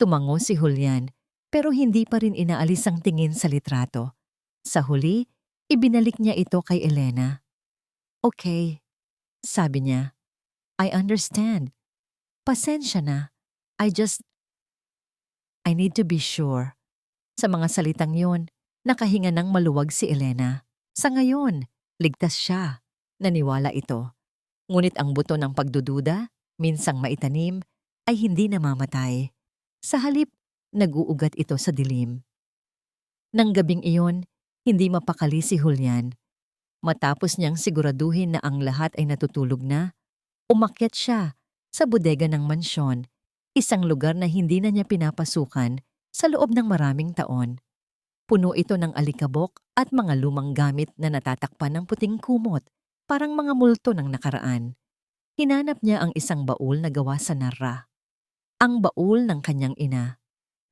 [SPEAKER 1] Tumango si Julian, pero hindi pa rin inaalis ang tingin sa litrato. Sa huli, ibinalik niya ito kay Elena. Okay, sabi niya. I understand. Pasensya na. I need to be sure. Sa mga salitang yon, nakahinga ng maluwag si Elena. Sa ngayon, ligtas siya. Naniwala ito. Ngunit ang buto ng pagdududa, minsang maitanim, ay hindi namamatay. Sa halip, nag-uugat ito sa dilim. Nang gabing iyon, hindi mapakali si Julian. Matapos niyang siguraduhin na ang lahat ay natutulog na, umakyat siya sa bodega ng mansyon, isang lugar na hindi na niya pinapasukan sa loob ng maraming taon. Puno ito ng alikabok at mga lumang gamit na natatakpan ng puting kumot, parang mga multo ng nakaraan. Hinanap niya ang isang baul na gawa sa narra. Ang baul ng kanyang ina.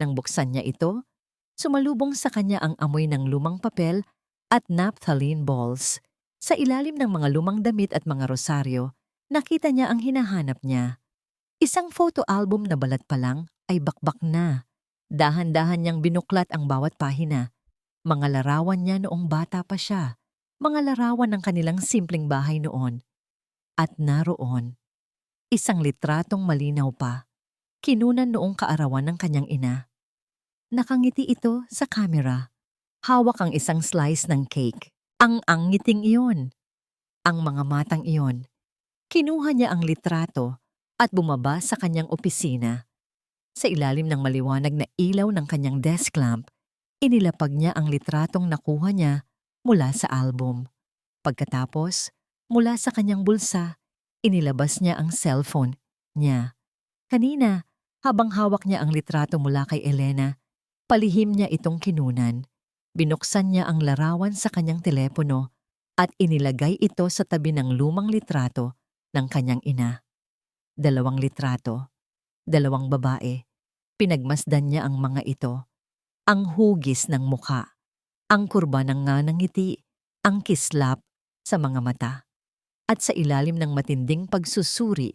[SPEAKER 1] Nang buksan niya ito, sumalubong sa kanya ang amoy ng lumang papel at naphthalene balls. Sa ilalim ng mga lumang damit at mga rosaryo, nakita niya ang hinahanap niya. Isang photo album na balat pa lang ay bakbak na. Dahan-dahan niyang binuklat ang bawat pahina. Mga larawan niya noong bata pa siya. Mga larawan ng kanilang simpleng bahay noon. At naroon, isang litratong malinaw pa. Kinunan noong kaarawan ng kanyang ina. Nakangiti ito sa kamera. Hawak ang isang slice ng cake. Ang ngiting iyon. Ang mga matang iyon. Kinuha niya ang litrato at bumaba sa kanyang opisina. Sa ilalim ng maliwanag na ilaw ng kanyang desk lamp, inilapag niya ang litratong nakuha niya mula sa album. Pagkatapos, mula sa kanyang bulsa, inilabas niya ang cellphone niya. Kanina, habang hawak niya ang litrato mula kay Elena, palihim niya itong kinunan. Binuksan niya ang larawan sa kanyang telepono at inilagay ito sa tabi ng lumang litrato ng kanyang ina. 2 litrato, 2 babae. Pinagmasdan niya ang mga ito. Ang hugis ng mukha, ang kurba ng nganang ngiti, ang kislap sa mga mata. At sa ilalim ng matinding pagsusuri,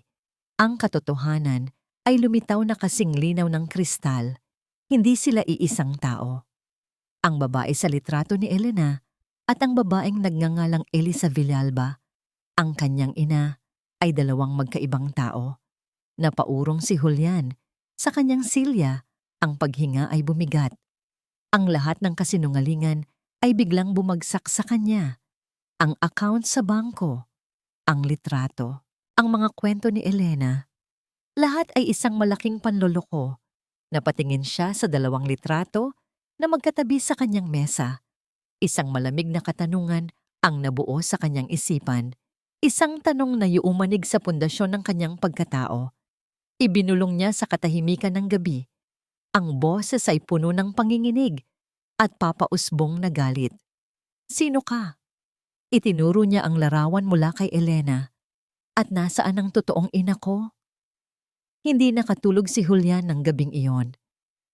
[SPEAKER 1] ang katotohanan ay lumitaw na kasing linaw ng kristal. Hindi sila iisang tao. Ang babae sa litrato ni Elena at ang babaeng nagngangalang Elisa Villalba, ang kanyang ina, ay 2 magkaibang tao. Napaurong si Julian. Sa kanyang silya, ang paghinga ay bumigat. Ang lahat ng kasinungalingan ay biglang bumagsak sa kanya. Ang account sa bangko, ang litrato, ang mga kwento ni Elena. Lahat ay isang malaking panloloko. Napatingin siya sa 2 litrato na magkatabi sa kanyang mesa. Isang malamig na katanungan ang nabuo sa kanyang isipan. Isang tanong na yuumanig sa pundasyon ng kanyang pagkatao. Ibinulong niya sa katahimikan ng gabi. Ang boses ay puno ng panginginig at papausbong na galit. Sino ka? Itinuro niya ang larawan mula kay Elena. At nasaan ang totoong ina ko? Hindi nakatulog si Julian ng gabing iyon.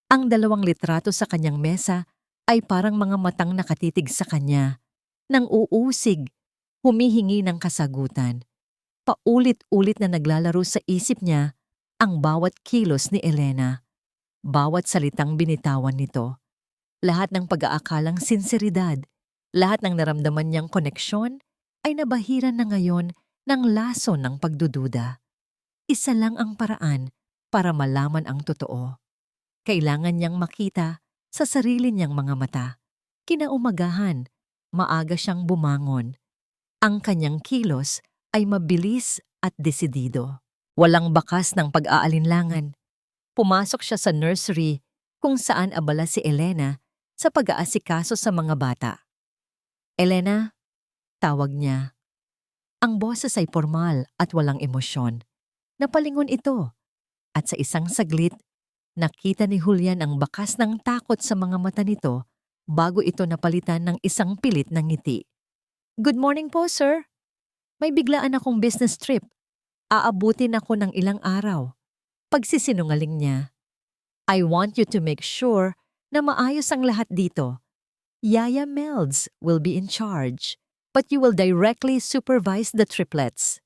[SPEAKER 1] Ang 2 litrato sa kanyang mesa ay parang mga matang nakatitig sa kanya, nang uusig, humihingi ng kasagutan. Paulit-ulit na naglalaro sa isip niya ang bawat kilos ni Elena, bawat salitang binitawan nito, lahat ng pag-aakalang sinseridad, lahat ng naramdaman niyang koneksyon ay nabahiran na ngayon ng laso ng pagdududa. Isa lang ang paraan para malaman ang totoo. Kailangan niyang makita sa sarili niyang mga mata. Kinaumagahan, maaga siyang bumangon. Ang kanyang kilos ay mabilis at desidido. Walang bakas ng pag-aalinlangan. Pumasok siya sa nursery kung saan abala si Elena sa pag-aasikaso sa mga bata. Elena, tawag niya. Ang boses ay formal at walang emosyon. Napalingon ito at sa isang saglit, nakita ni Julian ang bakas ng takot sa mga mata nito bago ito napalitan ng isang pilit na ngiti. Good morning po, sir. May biglaan akong business trip. Aabutin ako ng ilang araw. Pagsisinungaling niya. I want you to make sure na maayos ang lahat dito. Yaya Melds will be in charge, but you will directly supervise the triplets.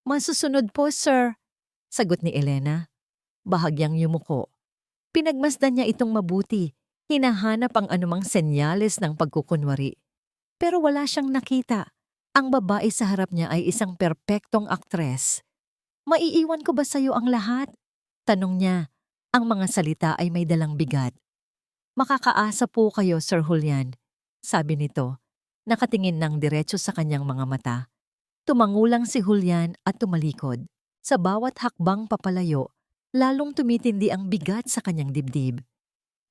[SPEAKER 1] Masusunod po, sir, sagot ni Elena. Bahagyang yumuko. Pinagmasdan niya itong mabuti. Hinahanap ang anumang senyales ng pagkukunwari. Pero wala siyang nakita. Ang babae sa harap niya ay isang perpektong aktres. Maiiwan ko ba sa'yo ang lahat? Tanong niya. Ang mga salita ay may dalang bigat. Makakaasa po kayo, Sir Julian, sabi nito. Nakatingin ng diretso sa kanyang mga mata. Tumangulang si Julian at tumalikod. Sa bawat hakbang papalayo, lalong tumitindi ang bigat sa kanyang dibdib.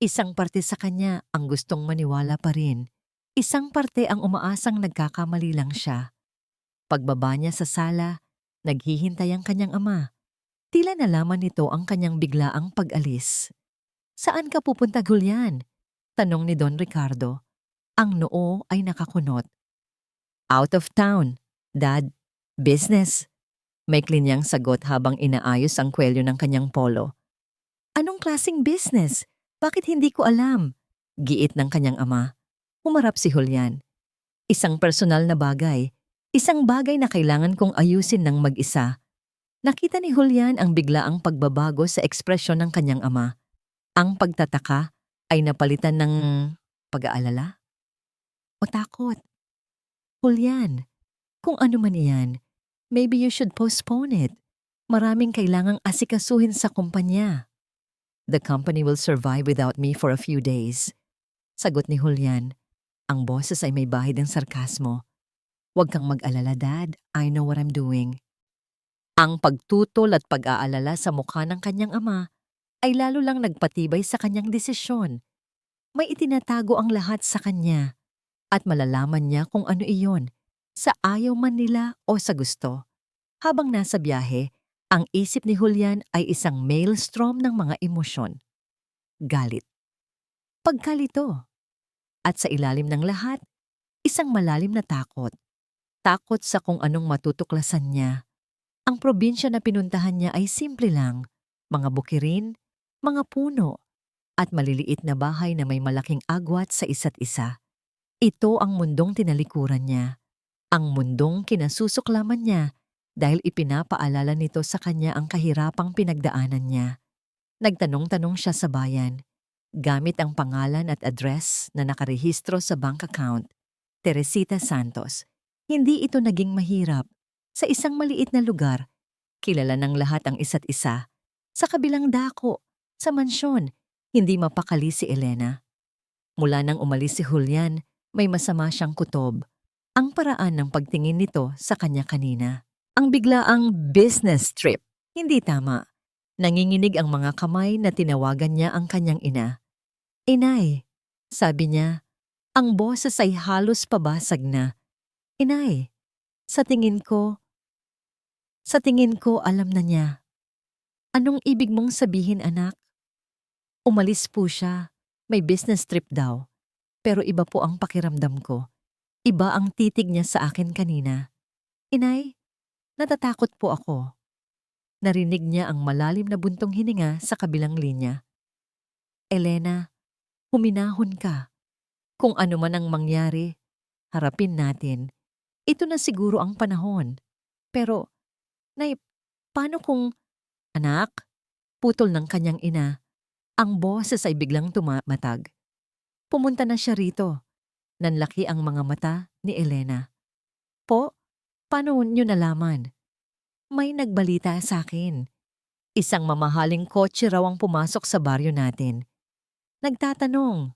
[SPEAKER 1] Isang parte sa kanya ang gustong maniwala pa rin. Isang parte ang umaasang nagkakamali lang siya. Pagbaba niya sa sala, naghihintay ang kanyang ama. Tila nalaman nito ang kanyang biglaang pag-alis. Saan ka pupunta, Julian? Tanong ni Don Ricardo. Ang noo ay nakakunot. Out of town, Dad. Business. Maikli niyang sagot habang inaayos ang kwelyo ng kanyang polo. Anong klaseng business? Bakit hindi ko alam? Giit ng kanyang ama. Humarap si Julian. Isang personal na bagay. Isang bagay na kailangan kong ayusin ng mag-isa. Nakita ni Julian ang biglaang pagbabago sa ekspresyon ng kanyang ama. Ang pagtataka ay napalitan ng pag-aalala o takot. Julian, kung ano man iyan, maybe you should postpone it. Maraming kailangang asikasuhin sa kumpanya. The company will survive without me for a few days. Sagot ni Julian. Ang boses ay may bahid ng sarkasmo. Huwag kang mag-alala, Dad. I know what I'm doing. Ang pagtutol at pag-aalala sa mukha ng kanyang ama ay lalo lang nagpatibay sa kanyang desisyon. May itinatago ang lahat sa kanya at malalaman niya kung ano iyon, sa ayaw man nila o sa gusto. Habang nasa biyahe, ang isip ni Julian ay isang maelstrom ng mga emosyon. Galit. Pagkalito. At sa ilalim ng lahat, isang malalim na takot. Takot sa kung anong matutuklasan niya. Ang probinsya na pinuntahan niya ay simple lang. Mga bukirin, mga puno, at maliliit na bahay na may malaking agwat sa isa't isa. Ito ang mundong tinalikuran niya. Ang mundong kinasusuklaman niya dahil ipinapaalala nito sa kanya ang kahirapang pinagdaanan niya. Nagtanong-tanong siya sa bayan. Gamit ang pangalan at address na nakarehistro sa bank account, Teresita Santos. Hindi ito naging mahirap. Sa isang maliit na lugar, kilala ng lahat ang isa't isa. Sa kabilang dako, sa mansyon, hindi mapakali si Elena. Mula nang umalis si Julian, may masama siyang kutob. Ang paraan ng pagtingin nito sa kanya kanina. Ang biglaang business trip. Hindi tama. Nanginginig ang mga kamay na tinawagan niya ang kanyang ina. Inay, sabi niya, ang boses ay halos pabasag na. Inay, sa tingin ko alam na niya. Anong ibig mong sabihin, anak? Umalis po siya. May business trip daw. Pero iba po ang pakiramdam ko. Iba ang titig niya sa akin kanina. Inay, Natatakot po ako. Narinig niya ang malalim na buntong hininga sa kabilang linya. Elena, huminahon ka. Kung ano man ang mangyari, harapin natin. Ito na siguro ang panahon. Pero, Nay, paano kung... Anak, putol ng kanyang ina. Ang boses ay biglang tumatag. Pumunta na siya rito. Nanlaki ang mga mata ni Elena. Po, paano niyo nalaman? May nagbalita sa akin. Isang mamahaling kotse raw ang pumasok sa baryo natin. Nagtatanong.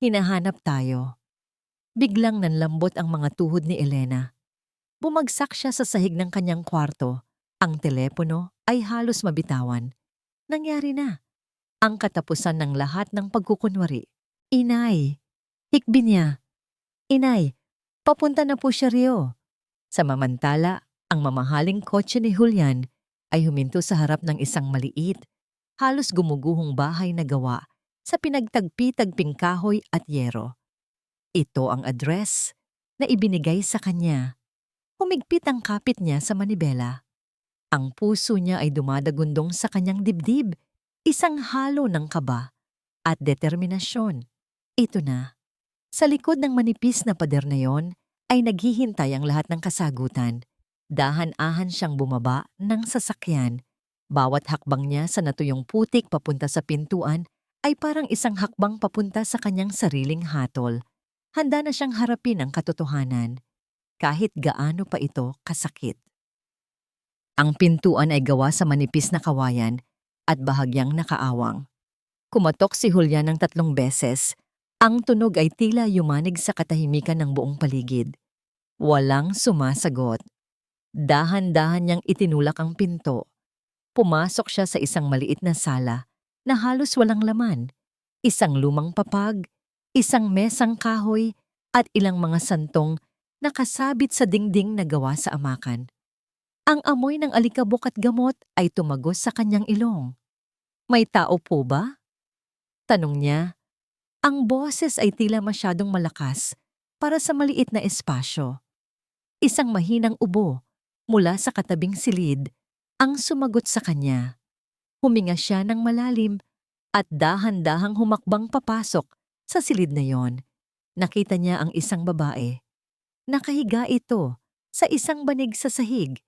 [SPEAKER 1] Hinahanap tayo. Biglang nanlambot ang mga tuhod ni Elena. Bumagsak siya sa sahig ng kanyang kwarto. Ang telepono ay halos mabitawan. Nangyari na. Ang katapusan ng lahat ng pagkukunwari. Inay, hikbi niya. Inay, papunta na po siya Rio. Samamantala, ang mamahaling kotse ni Julian ay huminto sa harap ng isang maliit, halos gumuguhong bahay na gawa sa pinagtagpi-tagping kahoy at yero. Ito ang address na ibinigay sa kanya. Humigpit ang kapit niya sa manibela. Ang puso niya ay dumadagundong sa kanyang dibdib, isang halo ng kaba at determinasyon. Ito na. Sa likod ng manipis na pader na yon ay naghihintay ang lahat ng kasagutan. Dahan-ahan siyang bumaba ng sasakyan. Bawat hakbang niya sa natuyong putik papunta sa pintuan ay parang isang hakbang papunta sa kanyang sariling hatol. Handa na siyang harapin ang katotohanan, kahit gaano pa ito kasakit. Ang pintuan ay gawa sa manipis na kawayan at bahagyang nakaawang. Kumatok si Julian ng 3 beses. Ang tunog ay tila yumanig sa katahimikan ng buong paligid. Walang sumasagot. Dahan-dahan niyang itinulak ang pinto. Pumasok siya sa isang maliit na sala na halos walang laman. Isang lumang papag, isang mesang kahoy at ilang mga santong nakasabit sa dingding na gawa sa amakan. Ang amoy ng alikabok at gamot ay tumagos sa kanyang ilong. May tao po ba? Tanong niya. Ang boses ay tila masyadong malakas para sa maliit na espasyo. Isang mahinang ubo mula sa katabing silid ang sumagot sa kanya. Huminga siya ng malalim at dahan-dahang humakbang papasok sa silid na yon. Nakita niya ang isang babae. Nakahiga ito sa isang banig sa sahig,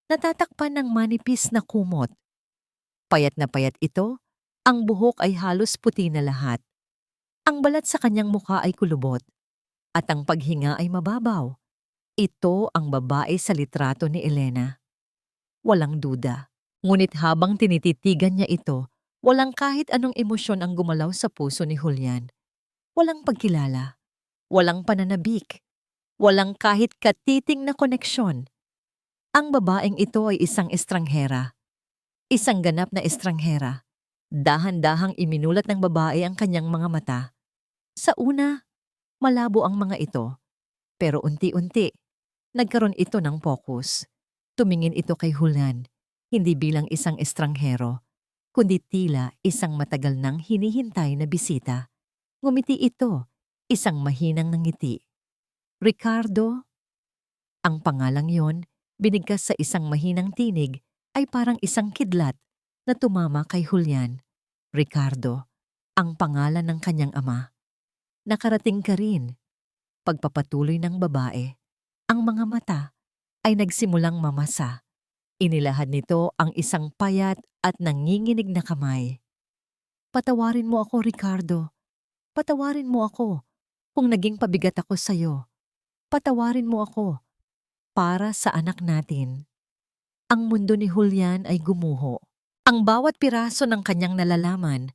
[SPEAKER 1] natatakpan ng manipis na kumot. Payat na payat ito, ang buhok ay halos puti na lahat. Ang balat sa kanyang mukha ay kulubot, at ang paghinga ay mababaw. Ito ang babae sa litrato ni Elena. Walang duda. Ngunit habang tinititigan niya ito, walang kahit anong emosyon ang gumalaw sa puso ni Julian. Walang pagkilala. Walang pananabik. Walang kahit katiting na koneksyon. Ang babaeng ito ay isang estranghera. Isang ganap na estranghera. Dahan-dahang iminulat ng babae ang kanyang mga mata. Sa una, malabo ang mga ito. Pero unti-unti, nagkaroon ito ng focus. Tumingin ito kay Julian, hindi bilang isang estranghero, kundi tila isang matagal nang hinihintay na bisita. Ngumiti ito, isang mahinang ngiti. Ricardo? Ang pangalang yon, binigkas sa isang mahinang tinig, ay parang isang kidlat na tumama kay Julian. Ricardo, ang pangalan ng kanyang ama. Nakarating ka rin. Pagpapatuloy ng babae, ang mga mata ay nagsimulang mamasa. Inilahad nito ang isang payat at nanginginig na kamay. Patawarin mo ako, Ricardo. Patawarin mo ako kung naging pabigat ako sa'yo. Patawarin mo ako para sa anak natin. Ang mundo ni Julian ay gumuho. Ang bawat piraso ng kanyang nalalaman,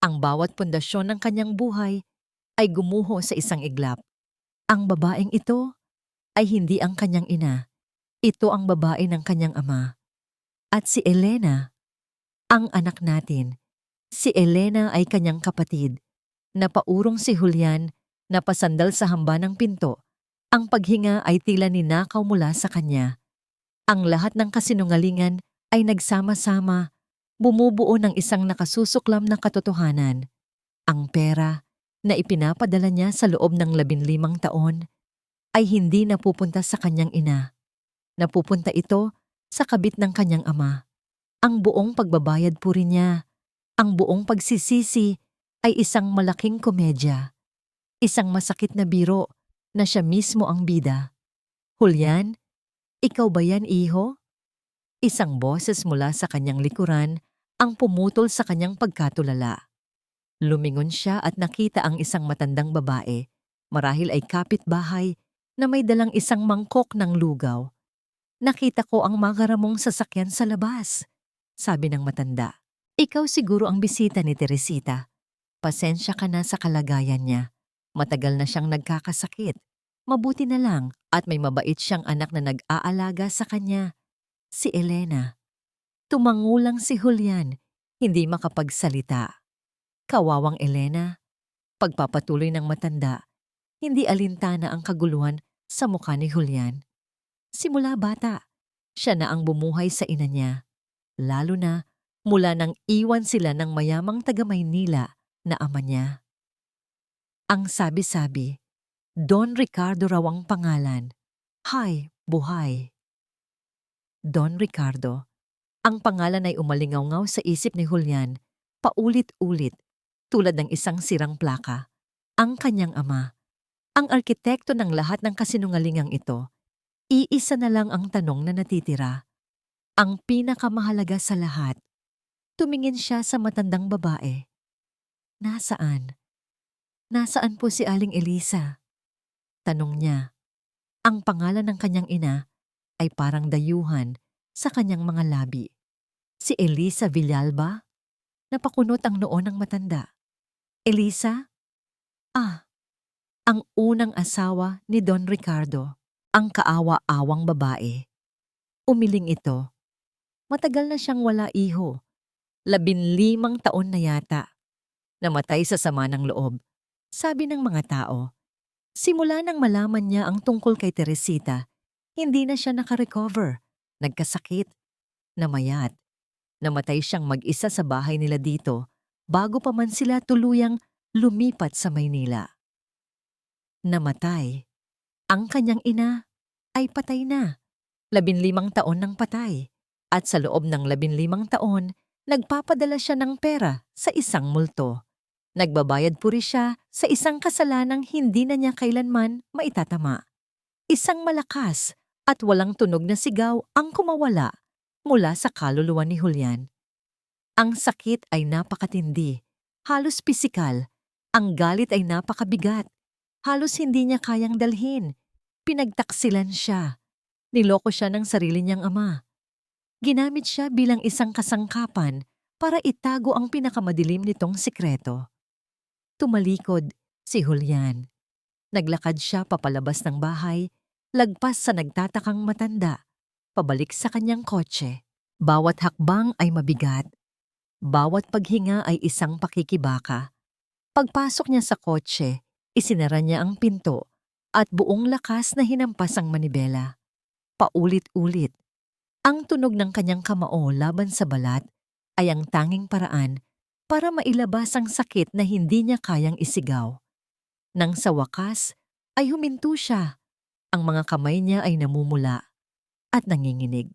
[SPEAKER 1] ang bawat pundasyon ng kanyang buhay ay gumuho sa isang iglap. Ang babaeng ito ay hindi ang kanyang ina. Ito ang babae ng kanyang ama. At si Elena, ang anak natin. Si Elena ay kanyang kapatid. Napaurong si Julian, napasandal sa hamba ng pinto. Ang paghinga ay tila ninakaw mula sa kanya. Ang lahat ng kasinungalingan ay nagsama-sama, bumubuo ng isang nakasusuklam na katotohanan. Ang pera na ipinapadala niya sa loob ng 15 taon ay hindi napupunta sa kanyang ina. Napupunta ito sa kabit ng kanyang ama. Ang buong pagbabayad puri niya, ang buong pagsisisi ay isang malaking komedya. Isang masakit na biro na siya mismo ang bida. Julian, ikaw ba yan, iho? Isang boses mula sa kanyang likuran ang pumutol sa kanyang pagkatulala. Lumingon siya at nakita ang isang matandang babae, marahil ay kapitbahay, na may dalang isang mangkok ng lugaw. Nakita ko ang magaramong sasakyan sa labas, sabi ng matanda. Ikaw siguro ang bisita ni Teresita. Pasensya ka na sa kalagayan niya. Matagal na siyang nagkakasakit. Mabuti na lang at may mabait siyang anak na nag-aalaga sa kanya, si Elena. Tumangulang si Julian, hindi makapagsalita. Kawawang Elena, pagpapatuloy ng matanda, hindi alintana ang kaguluhan sa mukha ni Julian. Simula bata, siya na ang bumuhay sa ina niya, lalo na mula nang iwan sila ng mayamang taga-Maynila na ama niya. Ang sabi-sabi, Don Ricardo raw ang pangalan. Hay, buhay. Don Ricardo. Ang pangalan ay umalingaw-ngaw sa isip ni Julian, paulit-ulit, tulad ng isang sirang plaka. Ang kanyang ama, ang arkitekto ng lahat ng kasinungalingang ito, iisa na lang ang tanong na natitira. Ang pinakamahalaga sa lahat. Tumingin siya sa matandang babae. Nasaan? Nasaan po si Aling Elisa? Tanong niya. Ang pangalan ng kanyang ina ay parang dayuhan sa kanyang mga labi. Si Elisa Villalba? Napakunot ang noo ng matanda. Elisa? Ah, ang unang asawa ni Don Ricardo, ang kaawa-awang babae. Umiling ito. Matagal na siyang wala iho. 15 taon na yata. Namatay sa sama ng loob, sabi ng mga tao. Simula nang malaman niya ang tungkol kay Teresita, hindi na siya nakarecover, nagkasakit, namayat. Namatay siyang mag-isa sa bahay nila dito bago pa man sila tuluyang lumipat sa Maynila. Namatay. Ang kanyang ina ay patay na. 15 taon nang patay. At sa loob ng 15 taon, nagpapadala siya ng pera sa isang multo. Nagbabayad puri siya sa isang kasalanang hindi na niya kailanman maitatama. Isang malakas at walang tunog na sigaw ang kumawala mula sa kaluluwa ni Julian. Ang sakit ay napakatindi, halos pisikal. Ang galit ay napakabigat, halos hindi niya kayang dalhin. Pinagtaksilan siya. Niloko siya ng sarili niyang ama. Ginamit siya bilang isang kasangkapan para itago ang pinakamadilim nitong sikreto. Tumalikod si Julian. Naglakad siya papalabas ng bahay, lagpas sa nagtatakang matanda, pabalik sa kanyang kotse. Bawat hakbang ay mabigat. Bawat paghinga ay isang pakikibaka. Pagpasok niya sa kotse, isinara niya ang pinto at buong lakas na hinampas ang manibela. Paulit-ulit. Ang tunog ng kanyang kamao laban sa balat ay ang tanging paraan para mailabas ang sakit na hindi niya kayang isigaw. Nang sa wakas ay huminto siya. Ang mga kamay niya ay namumula at nanginginig.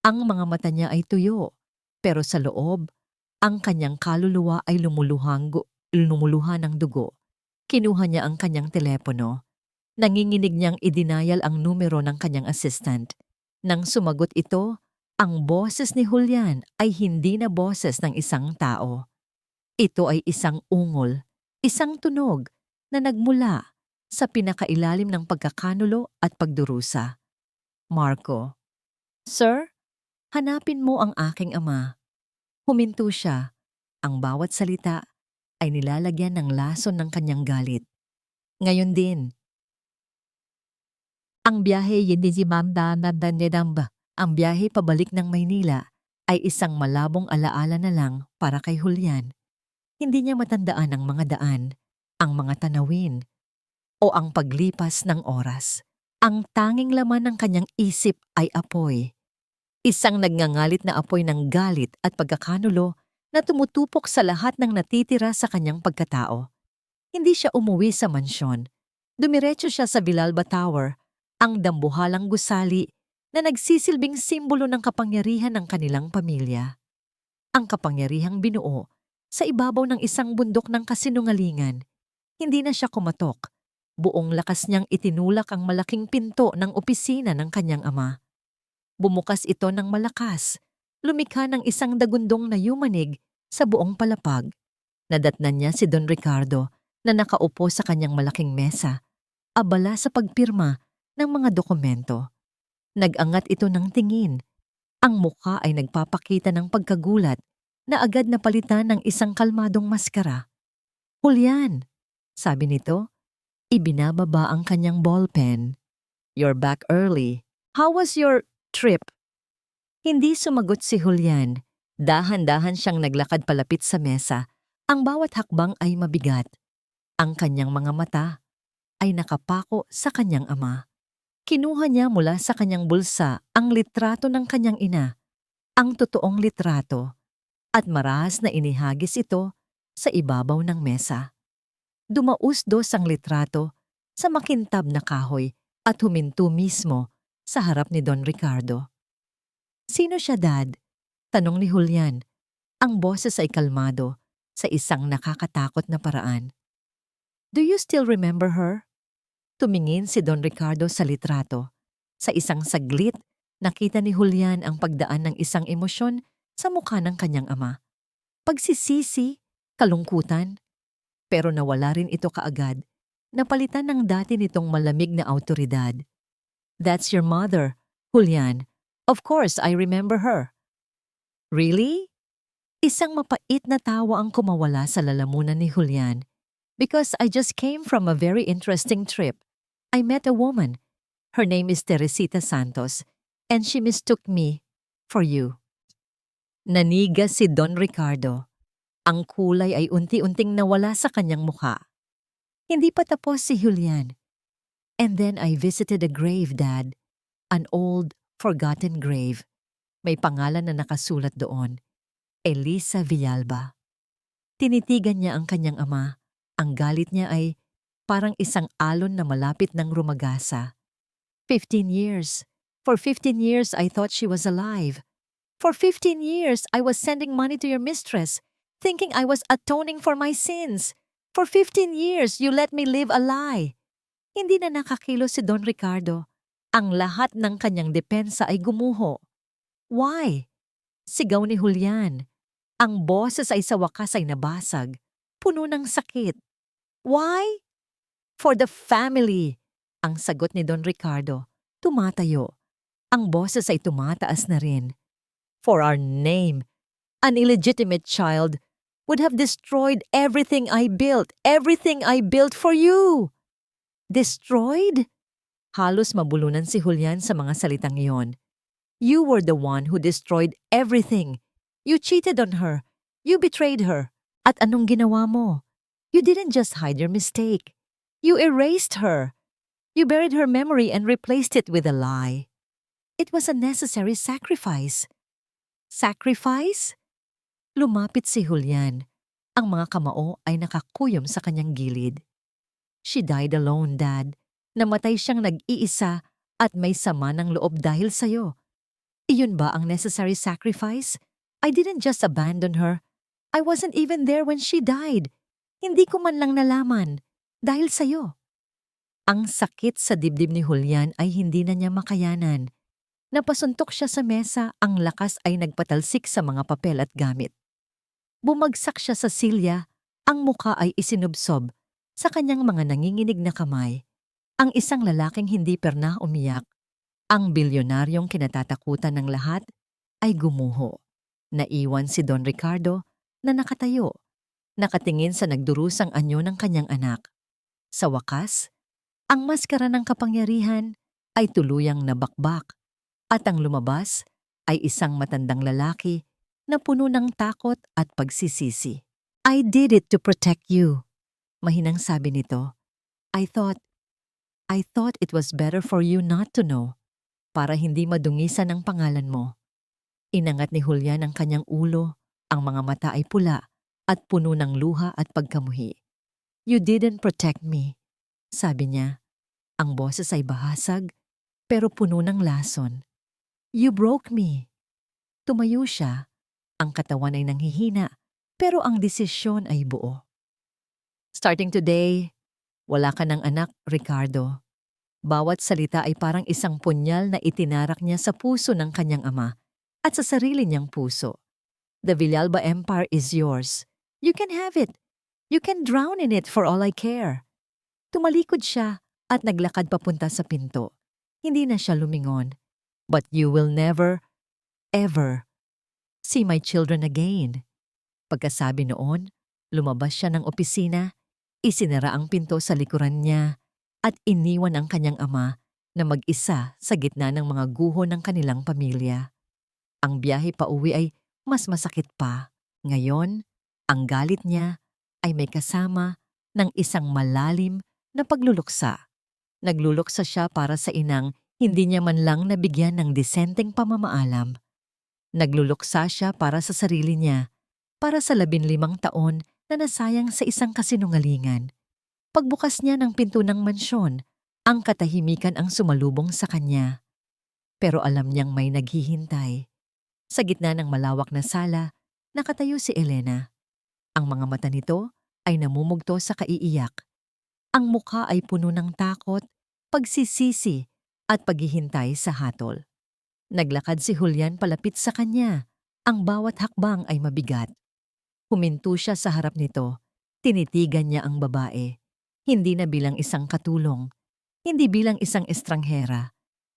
[SPEAKER 1] Ang mga mata niya ay tuyo, pero sa loob, ang kanyang kaluluwa ay lumuluhan ng dugo. Kinuha niya ang kanyang telepono. Nanginginig niyang idinayal ang numero ng kanyang assistant. Nang sumagot ito, ang boses ni Julian ay hindi na boses ng isang tao. Ito ay isang ungol, isang tunog na nagmula sa pinakailalim ng pagkakanulo at pagdurusa. Marco, Sir, hanapin mo ang aking ama. Huminto siya. Ang bawat salita ay nilalagyan ng lason ng kanyang galit. Ngayon din. Ang biyahe hindi si Manda na danedamba. Ang biyahe pabalik ng Maynila ay isang malabong alaala na lang para kay Julian. Hindi niya matandaan ang mga daan, ang mga tanawin, o ang paglipas ng oras. Ang tanging laman ng kanyang isip ay apoy. Isang nagngangalit na apoy ng galit at pagkakanulo na tumutupok sa lahat ng natitira sa kanyang pagkatao. Hindi siya umuwi sa mansyon. Dumiretso siya sa Villalba Tower, ang dambuhalang gusali na nagsisilbing simbolo ng kapangyarihan ng kanilang pamilya. Ang kapangyarihang binuo sa ibabaw ng isang bundok ng kasinungalingan. Hindi na siya kumatok. Buong lakas niyang itinulak ang malaking pinto ng opisina ng kanyang ama. Bumukas ito ng malakas, lumikha ng isang dagundong na yumanig sa buong palapag. Nadatnan niya si Don Ricardo na nakaupo sa kanyang malaking mesa, abala sa pagpirma ng mga dokumento. Nag-angat ito ng tingin. Ang mukha ay nagpapakita ng pagkagulat na agad napalitan ng isang kalmadong maskara. "Julian," sabi nito, ibinababa ang kanyang ballpen. "You're back early. How was your trip?" Hindi sumagot si Julian. Dahan-dahan siyang naglakad palapit sa mesa. Ang bawat hakbang ay mabigat. Ang kanyang mga mata ay nakapako sa kanyang ama. Kinuha niya mula sa kanyang bulsa ang litrato ng kanyang ina, ang totoong litrato, at marahas na inihagis ito sa ibabaw ng mesa. Dumausdos ang litrato sa makintab na kahoy at huminto mismo sa harap ni Don Ricardo. "Sino siya, Dad?" tanong ni Julian. Ang boses ay kalmado sa isang nakakatakot na paraan. "Do you still remember her?" Tumingin si Don Ricardo sa litrato. Sa isang saglit, nakita ni Julian ang pagdaan ng isang emosyon sa mukha ng kanyang ama. Pagsisisi, kalungkutan. Pero nawala rin ito kaagad. Napalitan ng dati nitong malamig na awtoridad. "That's your mother, Julian. Of course, I remember her." "Really?" Isang mapait na tawa ang kumawala sa lalamunan ni Julian. "Because I just came from a very interesting trip. I met a woman. Her name is Teresita Santos, and she mistook me for you." Nanigas si Don Ricardo. Ang kulay ay unti-unting nawala sa kanyang mukha. Hindi pa tapos si Julian. "And then I visited a grave, Dad. An old, forgotten grave. May pangalan na nakasulat doon. Elisa Villalba." Tinitigan niya ang kanyang ama. Ang galit niya ay parang isang alon na malapit ng rumagasa. 15 years. For 15 years I thought she was alive. For 15 years I was sending money to your mistress, thinking I was atoning for my sins. For 15 years you let me live a lie. Hindi na nakakilo si Don Ricardo. Ang lahat ng kanyang depensa ay gumuho. "Why?" Sigaw ni Julian. Ang boses ay sa wakas ay nabasag, puno ng sakit. "Why?" "For the family," ang sagot ni Don Ricardo. Tumatayo. Ang boses ay tumataas na rin. "For our name. An illegitimate child would have destroyed everything I built for you." "Destroyed?" Halos mabulunan si Julian sa mga salitang iyon. "You were the one who destroyed everything. You cheated on her. You betrayed her. At anong ginawa mo? You didn't just hide your mistake. You erased her. You buried her memory and replaced it with a lie. It was a necessary sacrifice." "Sacrifice?" Lumapit si Julian. Ang mga kamao ay nakakuyom sa kanyang gilid. "She died alone, Dad. Namatay siyang nag-iisa at may sama ng loob dahil sa'yo. Iyon ba ang necessary sacrifice? I didn't just abandon her. I wasn't even there when she died. Hindi ko man lang nalaman. Dahil sa'yo." Ang sakit sa dibdib ni Julian ay hindi na niya makayanan. Napasuntok siya sa mesa, ang lakas ay nagpatalsik sa mga papel at gamit. Bumagsak siya sa silya, ang muka ay isinubsob sa kanyang mga nanginginig na kamay. Ang isang lalaking hindi perna umiyak, ang bilyonaryong kinatatakutan ng lahat, ay gumuho. Naiwan si Don Ricardo na nakatayo, nakatingin sa nagdurusang anyo ng kanyang anak. Sa wakas, ang maskara ng kapangyarihan ay tuluyang nabakbak at ang lumabas ay isang matandang lalaki na puno ng takot at pagsisisi. "I did it to protect you," mahinang sabi nito. I thought it was better for you not to know, para hindi madungisan ang pangalan mo." Inangat ni Julian ang kanyang ulo, ang mga mata ay pula at puno ng luha at pagkamuhi. "You didn't protect me," sabi niya. Ang boses ay bahasag pero puno ng lason. You broke me. Tumayo siya. Ang katawan ay nanghihina, pero ang desisyon ay buo. Starting today, wala ka ng anak, Ricardo. Bawat salita ay parang isang punyal na itinarak niya sa puso ng kanyang ama at sa sarili niyang puso. The Villalba Empire is yours. You can have it. You can drown in it for all I care. Tumalikod siya at naglakad papunta sa pinto. Hindi na siya lumingon. But you will never, ever see my children again. Pagkasabi noon, lumabas siya ng opisina, isinara ang pinto sa likuran niya at iniwan ang kanyang ama na mag-isa sa gitna ng mga guho ng kanilang pamilya. Ang biyahe pa uwi ay mas masakit pa. Ngayon, ang galit niya ay may kasama ng isang malalim na pagluluksa. Nagluluksa siya para sa inang hindi niya man lang nabigyan ng disenteng pamamaalam. Nagluluksa siya para sa sarili niya, para sa 15 taon na nasayang sa isang kasinungalingan. Pagbukas niya ng pinto ng mansyon, ang katahimikan ang sumalubong sa kanya. Pero alam niyang may naghihintay. Sa gitna ng malawak na sala, nakatayo si Elena. Ang mga mata nito ay namumugto sa kaiiyak. Ang mukha ay puno ng takot, pagsisisi at paghihintay sa hatol. Naglakad si Julian palapit sa kanya. Ang bawat hakbang ay mabigat. Huminto siya sa harap nito. Tinitigan niya ang babae. Hindi na bilang isang katulong, hindi bilang isang estranghera,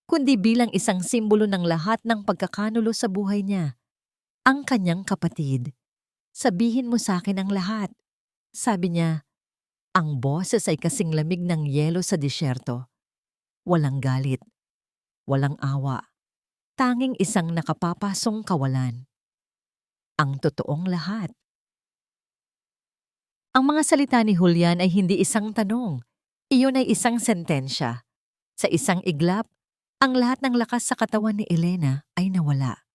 [SPEAKER 1] kundi bilang isang simbolo ng lahat ng pagkakanulo sa buhay niya. Ang kanyang kapatid. Sabihin mo sa akin ang lahat. Sabi niya, ang boses ay kasing lamig ng yelo sa disyerto. Walang galit, walang awa, tanging isang nakapapasong kawalan. Ang totoong lahat. Ang mga salita ni Julian ay hindi isang tanong. Iyon ay isang sentensya. Sa isang iglap, ang lahat ng lakas sa katawan ni Elena ay nawala.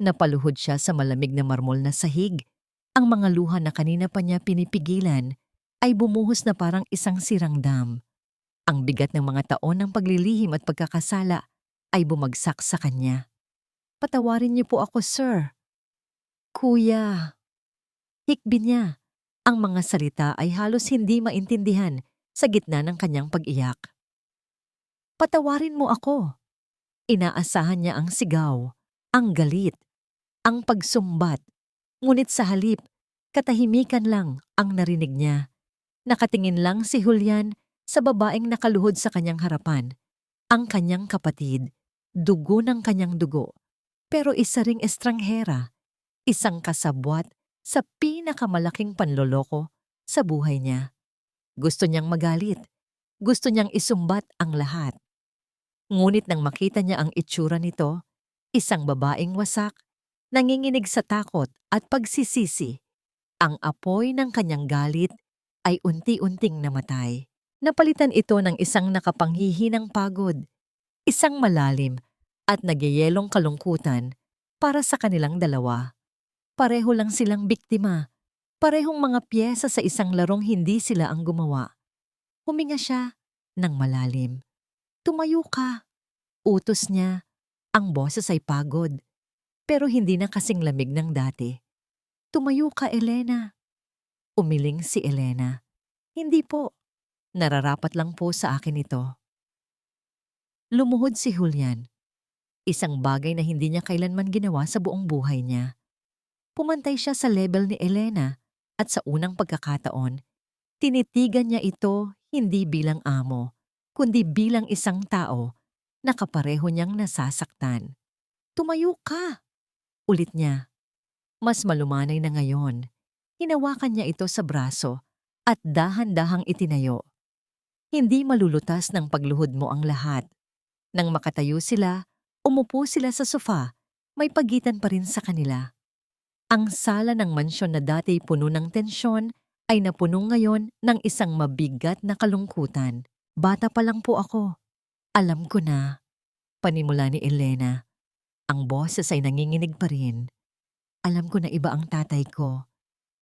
[SPEAKER 1] Napaluhod siya sa malamig na marmol na sahig. Ang mga luha na kanina pa niya pinipigilan ay bumuhos na parang isang sirang dam. Ang bigat ng mga taon ng paglilihim at pagkakasala ay bumagsak sa kanya. Patawarin niyo po ako, sir. Kuya. Hikbi niya. Ang mga salita ay halos hindi maintindihan sa gitna ng kanyang pag-iyak. Patawarin mo ako. Inaasahan niya ang sigaw, ang galit, ang pagsumbat. Ngunit sa halip, katahimikan lang ang narinig niya. Nakatingin lang si Julian sa babaeng nakaluhod sa kanyang harapan. Ang kanyang kapatid, dugo ng kanyang dugo. Pero isa ring estranghera, isang kasabwat sa pinakamalaking panloloko sa buhay niya. Gusto niyang magalit. Gusto niyang isumbat ang lahat. Ngunit nang makita niya ang itsura nito, isang babaeng wasak, nanginginig sa takot at pagsisisi, ang apoy ng kanyang galit ay unti-unting namatay. Napalitan ito ng isang nakapanghihinang pagod, isang malalim at nagyayelong kalungkutan para sa kanilang dalawa. Pareho lang silang biktima, parehong mga piyesa sa isang larong hindi sila ang gumawa. Huminga siya ng malalim. Tumayo ka. Utos niya. Ang boses ay pagod, pero hindi na kasing lamig ng dati. Tumayo ka, Elena. Umiling si Elena. Hindi po. Nararapat lang po sa akin ito. Lumuhod si Julian. Isang bagay na hindi niya kailanman ginawa sa buong buhay niya. Pumantay siya sa level ni Elena at sa unang pagkakataon, tinitigan niya ito hindi bilang amo, kundi bilang isang tao na kapareho niyang nasasaktan. Tumayo ka! Ulit niya. Mas malumanay na ngayon. Hinawakan niya ito sa braso at dahan-dahang itinayo. Hindi malulutas ng pagluhod mo ang lahat. Nang makatayo sila, umupo sila sa sofa, may pagitan pa rin sa kanila. Ang sala ng mansyon na dati puno ng tensyon ay napuno ngayon ng isang mabigat na kalungkutan. Bata pa lang po ako. Alam ko na. Panimula ni Elena. Ang boses ay nanginginig pa rin. Alam ko na iba ang tatay ko.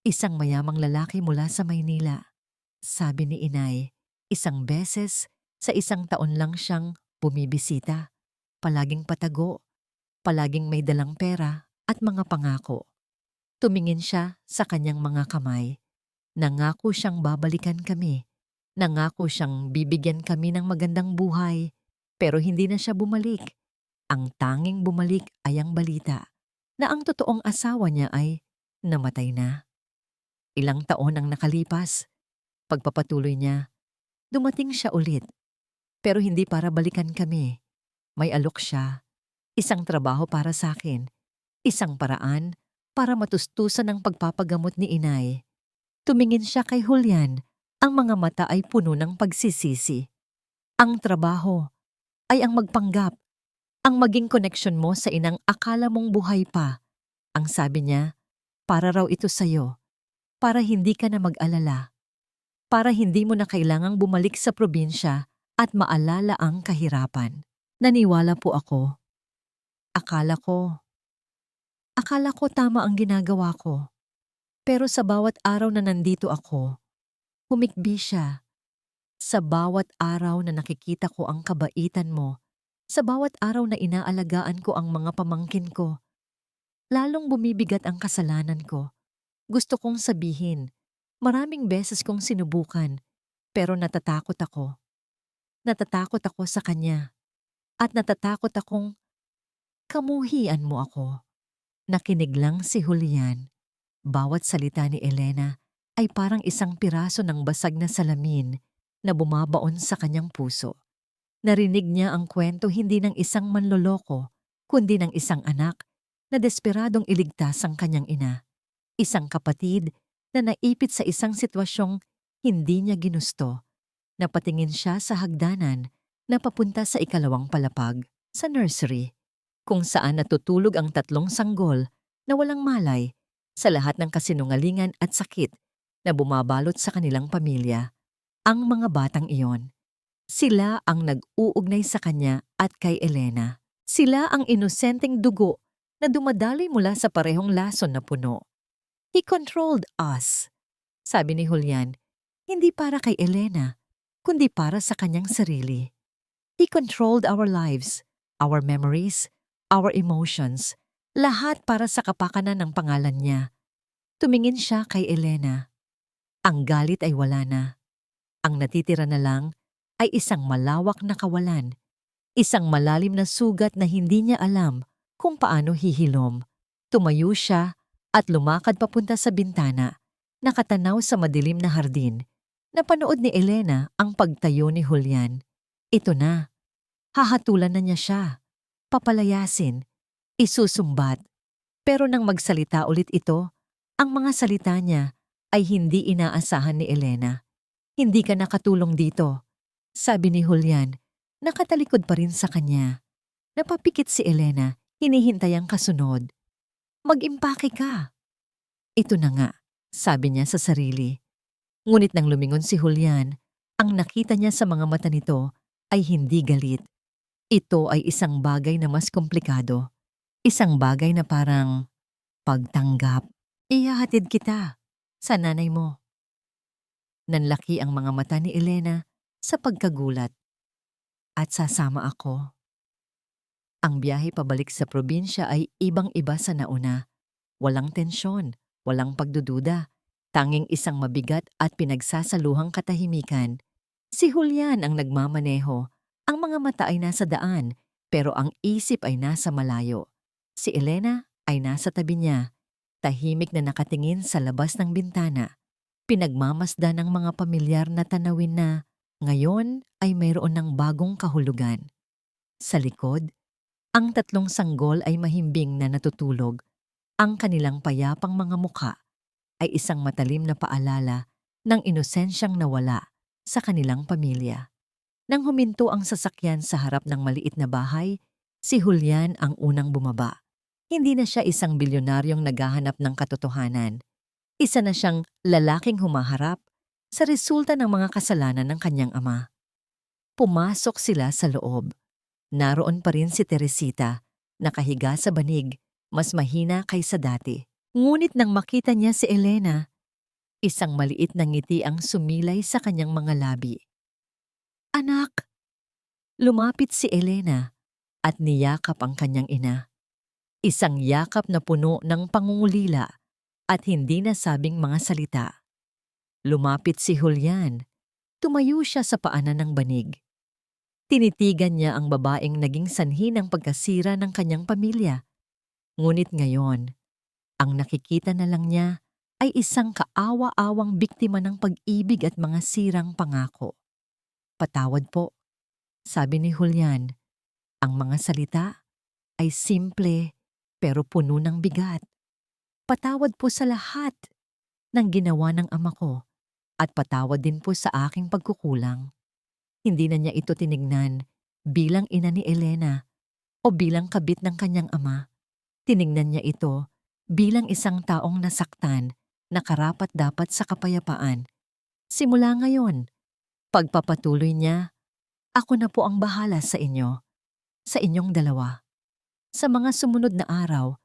[SPEAKER 1] Isang mayamang lalaki mula sa Maynila. Sabi ni Inay, isang beses sa isang taon lang siyang bumibisita. Palaging patago. palaging may dalang pera at mga pangako. Tumingin siya sa kanyang mga kamay. Nangako siyang babalikan kami. Nangako siyang bibigyan kami ng magandang buhay. Pero hindi na siya bumalik. Ang tanging bumalik ay ang balita na ang totoong asawa niya ay namatay na. Ilang taon ang nakalipas. Pagpapatuloy niya, dumating siya ulit. Pero hindi para balikan kami. May alok siya. Isang trabaho para sa akin. Isang paraan para matustusan ang pagpapagamot ni inay. Tumingin siya kay Julian. Ang mga mata ay puno ng pagsisisi. Ang trabaho ay ang magpanggap. Ang maging koneksyon mo sa inang akala mong buhay pa. Ang sabi niya, para raw ito sa'yo. Para hindi ka na mag-alala. Para hindi mo na kailangang bumalik sa probinsya at maalala ang kahirapan. Naniwala po ako. Akala ko tama ang ginagawa ko. Pero sa bawat araw na nandito ako, humikbi siya. Sa bawat araw na nakikita ko ang kabaitan mo, sa bawat araw na inaalagaan ko ang mga pamangkin ko, lalong bumibigat ang kasalanan ko. Gusto kong sabihin, maraming beses kong sinubukan, pero natatakot ako. Natatakot ako sa kanya. At natatakot akong kamuhian mo ako. Nakinig lang si Julian. Bawat salita ni Elena ay parang isang piraso ng basag na salamin na bumabaon sa kanyang puso. Narinig niya ang kwento hindi ng isang manloloko, kundi ng isang anak na desperadong iligtas ang kanyang ina. Isang kapatid na naipit sa isang sitwasyong hindi niya ginusto. Napatingin siya sa hagdanan na papunta sa ikalawang palapag, sa nursery, kung saan natutulog ang tatlong sanggol na walang malay sa lahat ng kasinungalingan at sakit na bumabalot sa kanilang pamilya. Ang mga batang iyon. Sila ang nag-uugnay sa kanya at kay Elena. Sila ang inosenteng dugo na dumadaloy mula sa parehong lason na puno. He controlled us, sabi ni Julian, hindi para kay Elena, kundi para sa kanyang sarili. He controlled our lives, our memories, our emotions, lahat para sa kapakanan ng pangalan niya. Tumingin siya kay Elena. Ang galit ay wala na. Ang natitira na lang ay isang malawak na kawalan, isang malalim na sugat na hindi niya alam kung paano hihilom. Tumayo siya at lumakad papunta sa bintana, nakatanaw sa madilim na hardin. Napanood ni Elena ang pagtayo ni Julian. Ito na. Hahatulan na niya siya. Papalayasin. Isusumbat. Pero nang magsalita ulit ito, ang mga salita niya ay hindi inaasahan ni Elena. Hindi ka nakatulong dito, sabi ni Julian. Nakatalikod pa rin sa kanya. Napapikit si Elena, hinihintay ang kasunod. Mag-impake ka. Ito na nga, sabi niya sa sarili. Ngunit nang lumingon si Julian, ang nakita niya sa mga mata nito ay hindi galit. Ito ay isang bagay na mas komplikado. Isang bagay na parang pagtanggap. Ihahatid kita sa nanay mo. Nanlaki ang mga mata ni Elena sa pagkagulat. At sasama ako. Ang biyahe pabalik sa probinsya ay ibang-iba sa nauna. Walang tensyon, walang pagdududa, tanging isang mabigat at pinagsasaluhang katahimikan. Si Julian ang nagmamaneho. Ang mga mata ay nasa daan, pero ang isip ay nasa malayo. Si Elena ay nasa tabi niya, tahimik na nakatingin sa labas ng bintana. Pinagmamasdan ng mga pamilyar na tanawin na ngayon ay mayroon ng bagong kahulugan. Sa likod, ang tatlong sanggol ay mahimbing na natutulog. Ang kanilang payapang mga mukha ay isang matalim na paalala ng inosensyang nawala sa kanilang pamilya. Nang huminto ang sasakyan sa harap ng maliit na bahay, si Julian ang unang bumaba. Hindi na siya isang bilyonaryong naghahanap ng katotohanan. Isa na siyang lalaking humaharap sa resulta ng mga kasalanan ng kanyang ama. Pumasok sila sa loob. Naroon pa rin si Teresita, nakahiga sa banig, mas mahina kaysa dati. Ngunit nang makita niya si Elena, isang maliit na ngiti ang sumilay sa kanyang mga labi. Anak! Lumapit si Elena at niyakap ang kanyang ina. Isang yakap na puno ng pangungulila at hindi nasabing mga salita. Lumapit si Julian. Tumayo siya sa paanan ng banig. Tinitigan niya ang babaeng naging sanhi ng pagkasira ng kanyang pamilya. Ngunit ngayon, ang nakikita na lang niya ay isang kaawa-awang biktima ng pag-ibig at mga sirang pangako. "Patawad po," sabi ni Julian. Ang mga salita ay simple pero puno ng bigat. "Patawad po sa lahat ng ginawa ng ama ko at patawad din po sa aking pagkukulang." Hindi na niya ito tinignan bilang ina ni Elena o bilang kabit ng kanyang ama. Tinignan niya ito bilang isang taong nasaktan na karapat-dapat sa kapayapaan. Simula ngayon, pagpapatuloy niya, "Ako na po ang bahala sa inyo, sa inyong dalawa." Sa mga sumunod na araw,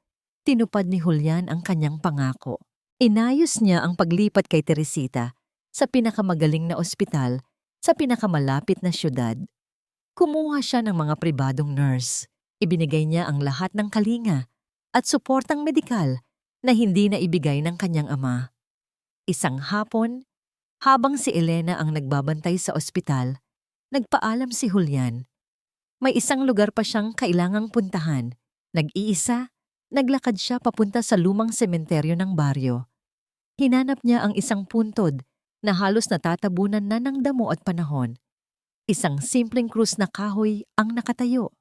[SPEAKER 1] tinupad ni Julian ang kanyang pangako. Inayos niya ang paglipat kay Teresita sa pinakamagaling na ospital sa pinakamalapit na syudad. Kumuha siya ng mga pribadong nurse. Ibinigay niya ang lahat ng kalinga at suportang medikal na hindi na ibigay ng kanyang ama. Isang hapon, habang si Elena ang nagbabantay sa ospital, nagpaalam si Julian. May isang lugar pa siyang kailangang puntahan. Nag-iisa, naglakad siya papunta sa lumang sementeryo ng baryo. Hinanap niya ang isang puntod na halos natatabunan na ng damo at panahon. Isang simpleng krus na kahoy ang nakatayo.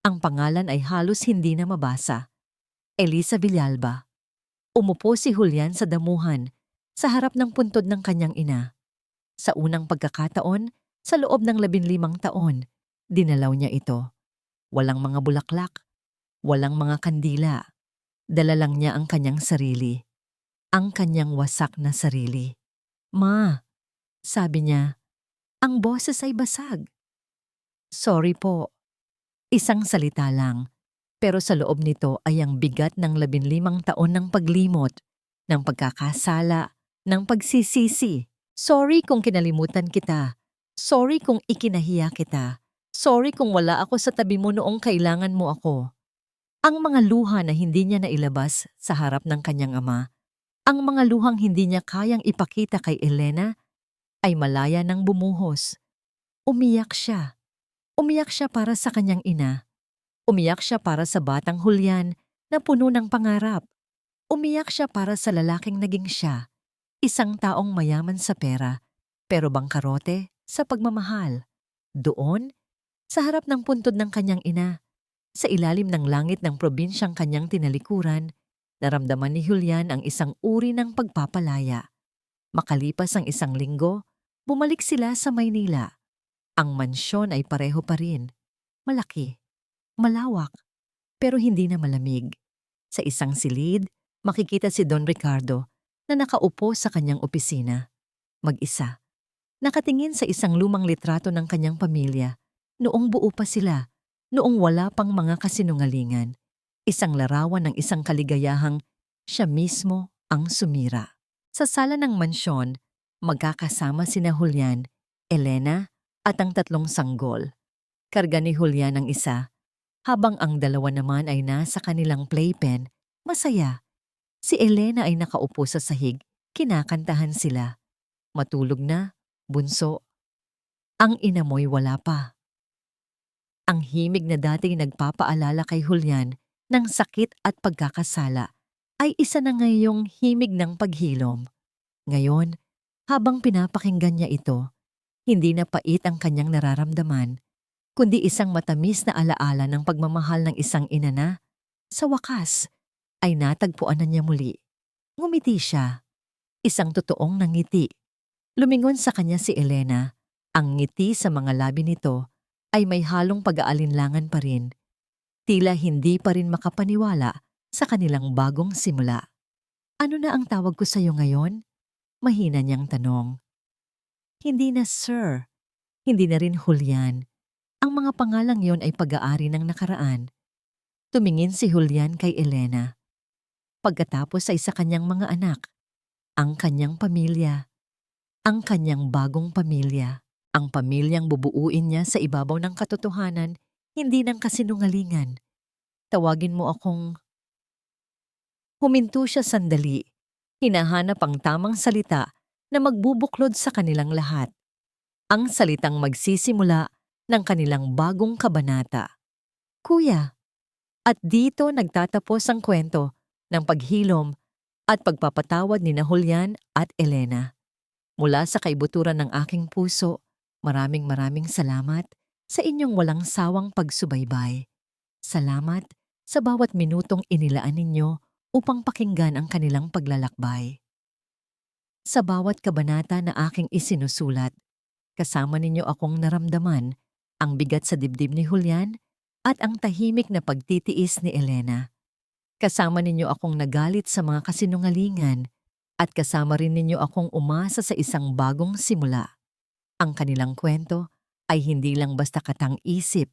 [SPEAKER 1] Ang pangalan ay halos hindi na mabasa. Elisa Villalba. Umupo si Julian sa damuhan, sa harap ng puntod ng kanyang ina. Sa unang pagkakataon, sa loob ng 15 taon, dinalaw niya ito. Walang mga bulaklak, walang mga kandila. Dala lang niya ang kanyang sarili. Ang kanyang wasak na sarili. "Ma," sabi niya, "ang boses ay basag." "Sorry po." Isang salita lang, pero sa loob nito ay ang bigat ng 15 taon ng paglimot, ng pagkakasala, ng pagsisisi. "Sorry kung kinalimutan kita. Sorry kung ikinahiya kita. Sorry kung wala ako sa tabi mo noong kailangan mo ako." Ang mga luha na hindi niya nailabas sa harap ng kanyang ama, ang mga luhang hindi niya kayang ipakita kay Elena, ay malaya nang bumuhos. Umiyak siya. Umiyak siya para sa kanyang ina. Umiyak siya para sa batang Julian na puno ng pangarap. Umiyak siya para sa lalaking naging siya, isang taong mayaman sa pera, pero bangkarote sa pagmamahal. Doon, sa harap ng puntod ng kanyang ina, sa ilalim ng langit ng probinsyang kanyang tinalikuran, naramdaman ni Julian ang isang uri ng pagpapalaya. Makalipas ang isang linggo, bumalik sila sa Maynila. Ang mansyon ay pareho pa rin. Malaki, malawak, pero hindi na malamig. Sa isang silid, makikita si Don Ricardo na nakaupo sa kanyang opisina. Mag-isa. Nakatingin sa isang lumang litrato ng kanyang pamilya. Noong buo pa sila, noong wala pang mga kasinungalingan. Isang larawan ng isang kaligayahang siya mismo ang sumira. Sa sala ng mansyon, magkakasama sina Julian, Elena at ang 3 sanggol. Karga ni Julian ang isa, habang ang 2 naman ay nasa kanilang playpen, masaya. Si Elena ay nakaupo sa sahig, kinakantahan sila. "Matulog na, bunso." Ang ina mo'y wala pa. Ang himig na dating nagpapaalala kay Julian ng sakit at pagkakasala ay isa na ngayong himig ng paghilom. Ngayon, habang pinapakinggan niya ito, hindi na pait ang kanyang nararamdaman, kundi isang matamis na alaala ng pagmamahal ng isang ina na, sa wakas, ay natagpuan na niya muli. Ngumiti siya. Isang totoong nangiti. Lumingon sa kanya si Elena. Ang ngiti sa mga labi nito ay may halong pag-aalinlangan pa rin. Tila hindi pa rin makapaniwala sa kanilang bagong simula. "Ano na ang tawag ko sa iyo ngayon?" Mahina niyang tanong. "Hindi na Sir. Hindi na rin Julian. Ang mga pangalang yon ay pag-aari ng nakaraan." Tumingin si Julian kay Elena. Pagkatapos ay sa kanyang mga anak, ang kanyang pamilya, ang kanyang bagong pamilya, ang pamilyang bubuuin niya sa ibabaw ng katotohanan, hindi ng kasinungalingan. "Tawagin mo akong Huminto siya sandali. Hinahanap ang tamang salita na magbubuklod sa kanilang lahat. Ang salitang magsisimula ng kanilang bagong kabanata. Kuya, at dito nagtatapos ang kwento ng paghilom at pagpapatawad ni Julian at Elena. Mula sa kaibuturan ng aking puso, maraming salamat sa inyong walang sawang pagsubaybay. Salamat sa bawat minutong inilaan ninyo upang pakinggan ang kanilang paglalakbay. Sa bawat kabanata na aking isinusulat, kasama ninyo akong naramdaman ang bigat sa dibdib ni Julian at ang tahimik na pagtitiis ni Elena. Kasama ninyo akong nagalit sa mga kasinungalingan at kasama rin ninyo akong umasa sa isang bagong simula. Ang kanilang kwento ay hindi lang basta katang-isip.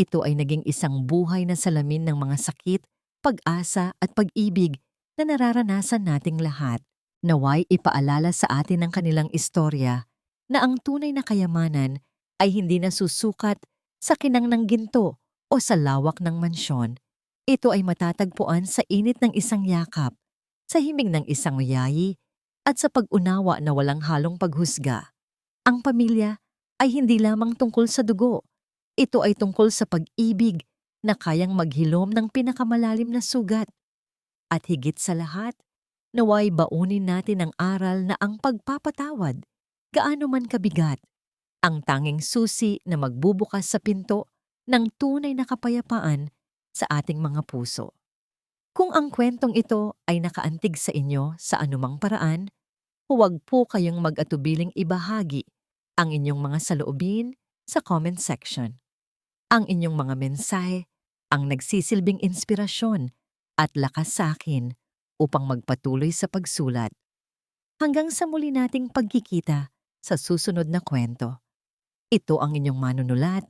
[SPEAKER 1] Ito ay naging isang buhay na salamin ng mga sakit, pag-asa at pag-ibig na nararanasan nating lahat. Naway ipaalala sa atin ng kanilang istorya na ang tunay na kayamanan ay hindi nasusukat sa kinang ng ginto o sa lawak ng mansyon. Ito ay matatagpuan sa init ng isang yakap, sa himig ng isang yayi, at sa pag-unawa na walang halong paghusga. Ang pamilya ay hindi lamang tungkol sa dugo. Ito ay tungkol sa pag-ibig na kayang maghilom ng pinakamalalim na sugat. At higit sa lahat, naway baunin natin ang aral na ang pagpapatawad, gaano man kabigat, ang tanging susi na magbubukas sa pinto ng tunay na kapayapaan sa ating mga puso. Kung ang kwentong ito ay nakaantig sa inyo sa anumang paraan, huwag po kayong mag-atubiling ibahagi ang inyong mga saloobin sa comment section. Ang inyong mga mensahe ang nagsisilbing inspirasyon at lakas sa akin upang magpatuloy sa pagsulat. Hanggang sa muli nating pagkikita sa susunod na kwento. Ito ang inyong manunulat,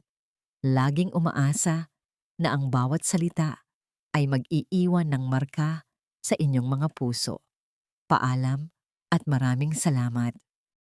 [SPEAKER 1] laging umaasa na ang bawat salita ay mag-iiwan ng marka sa inyong mga puso. Paalam at maraming salamat.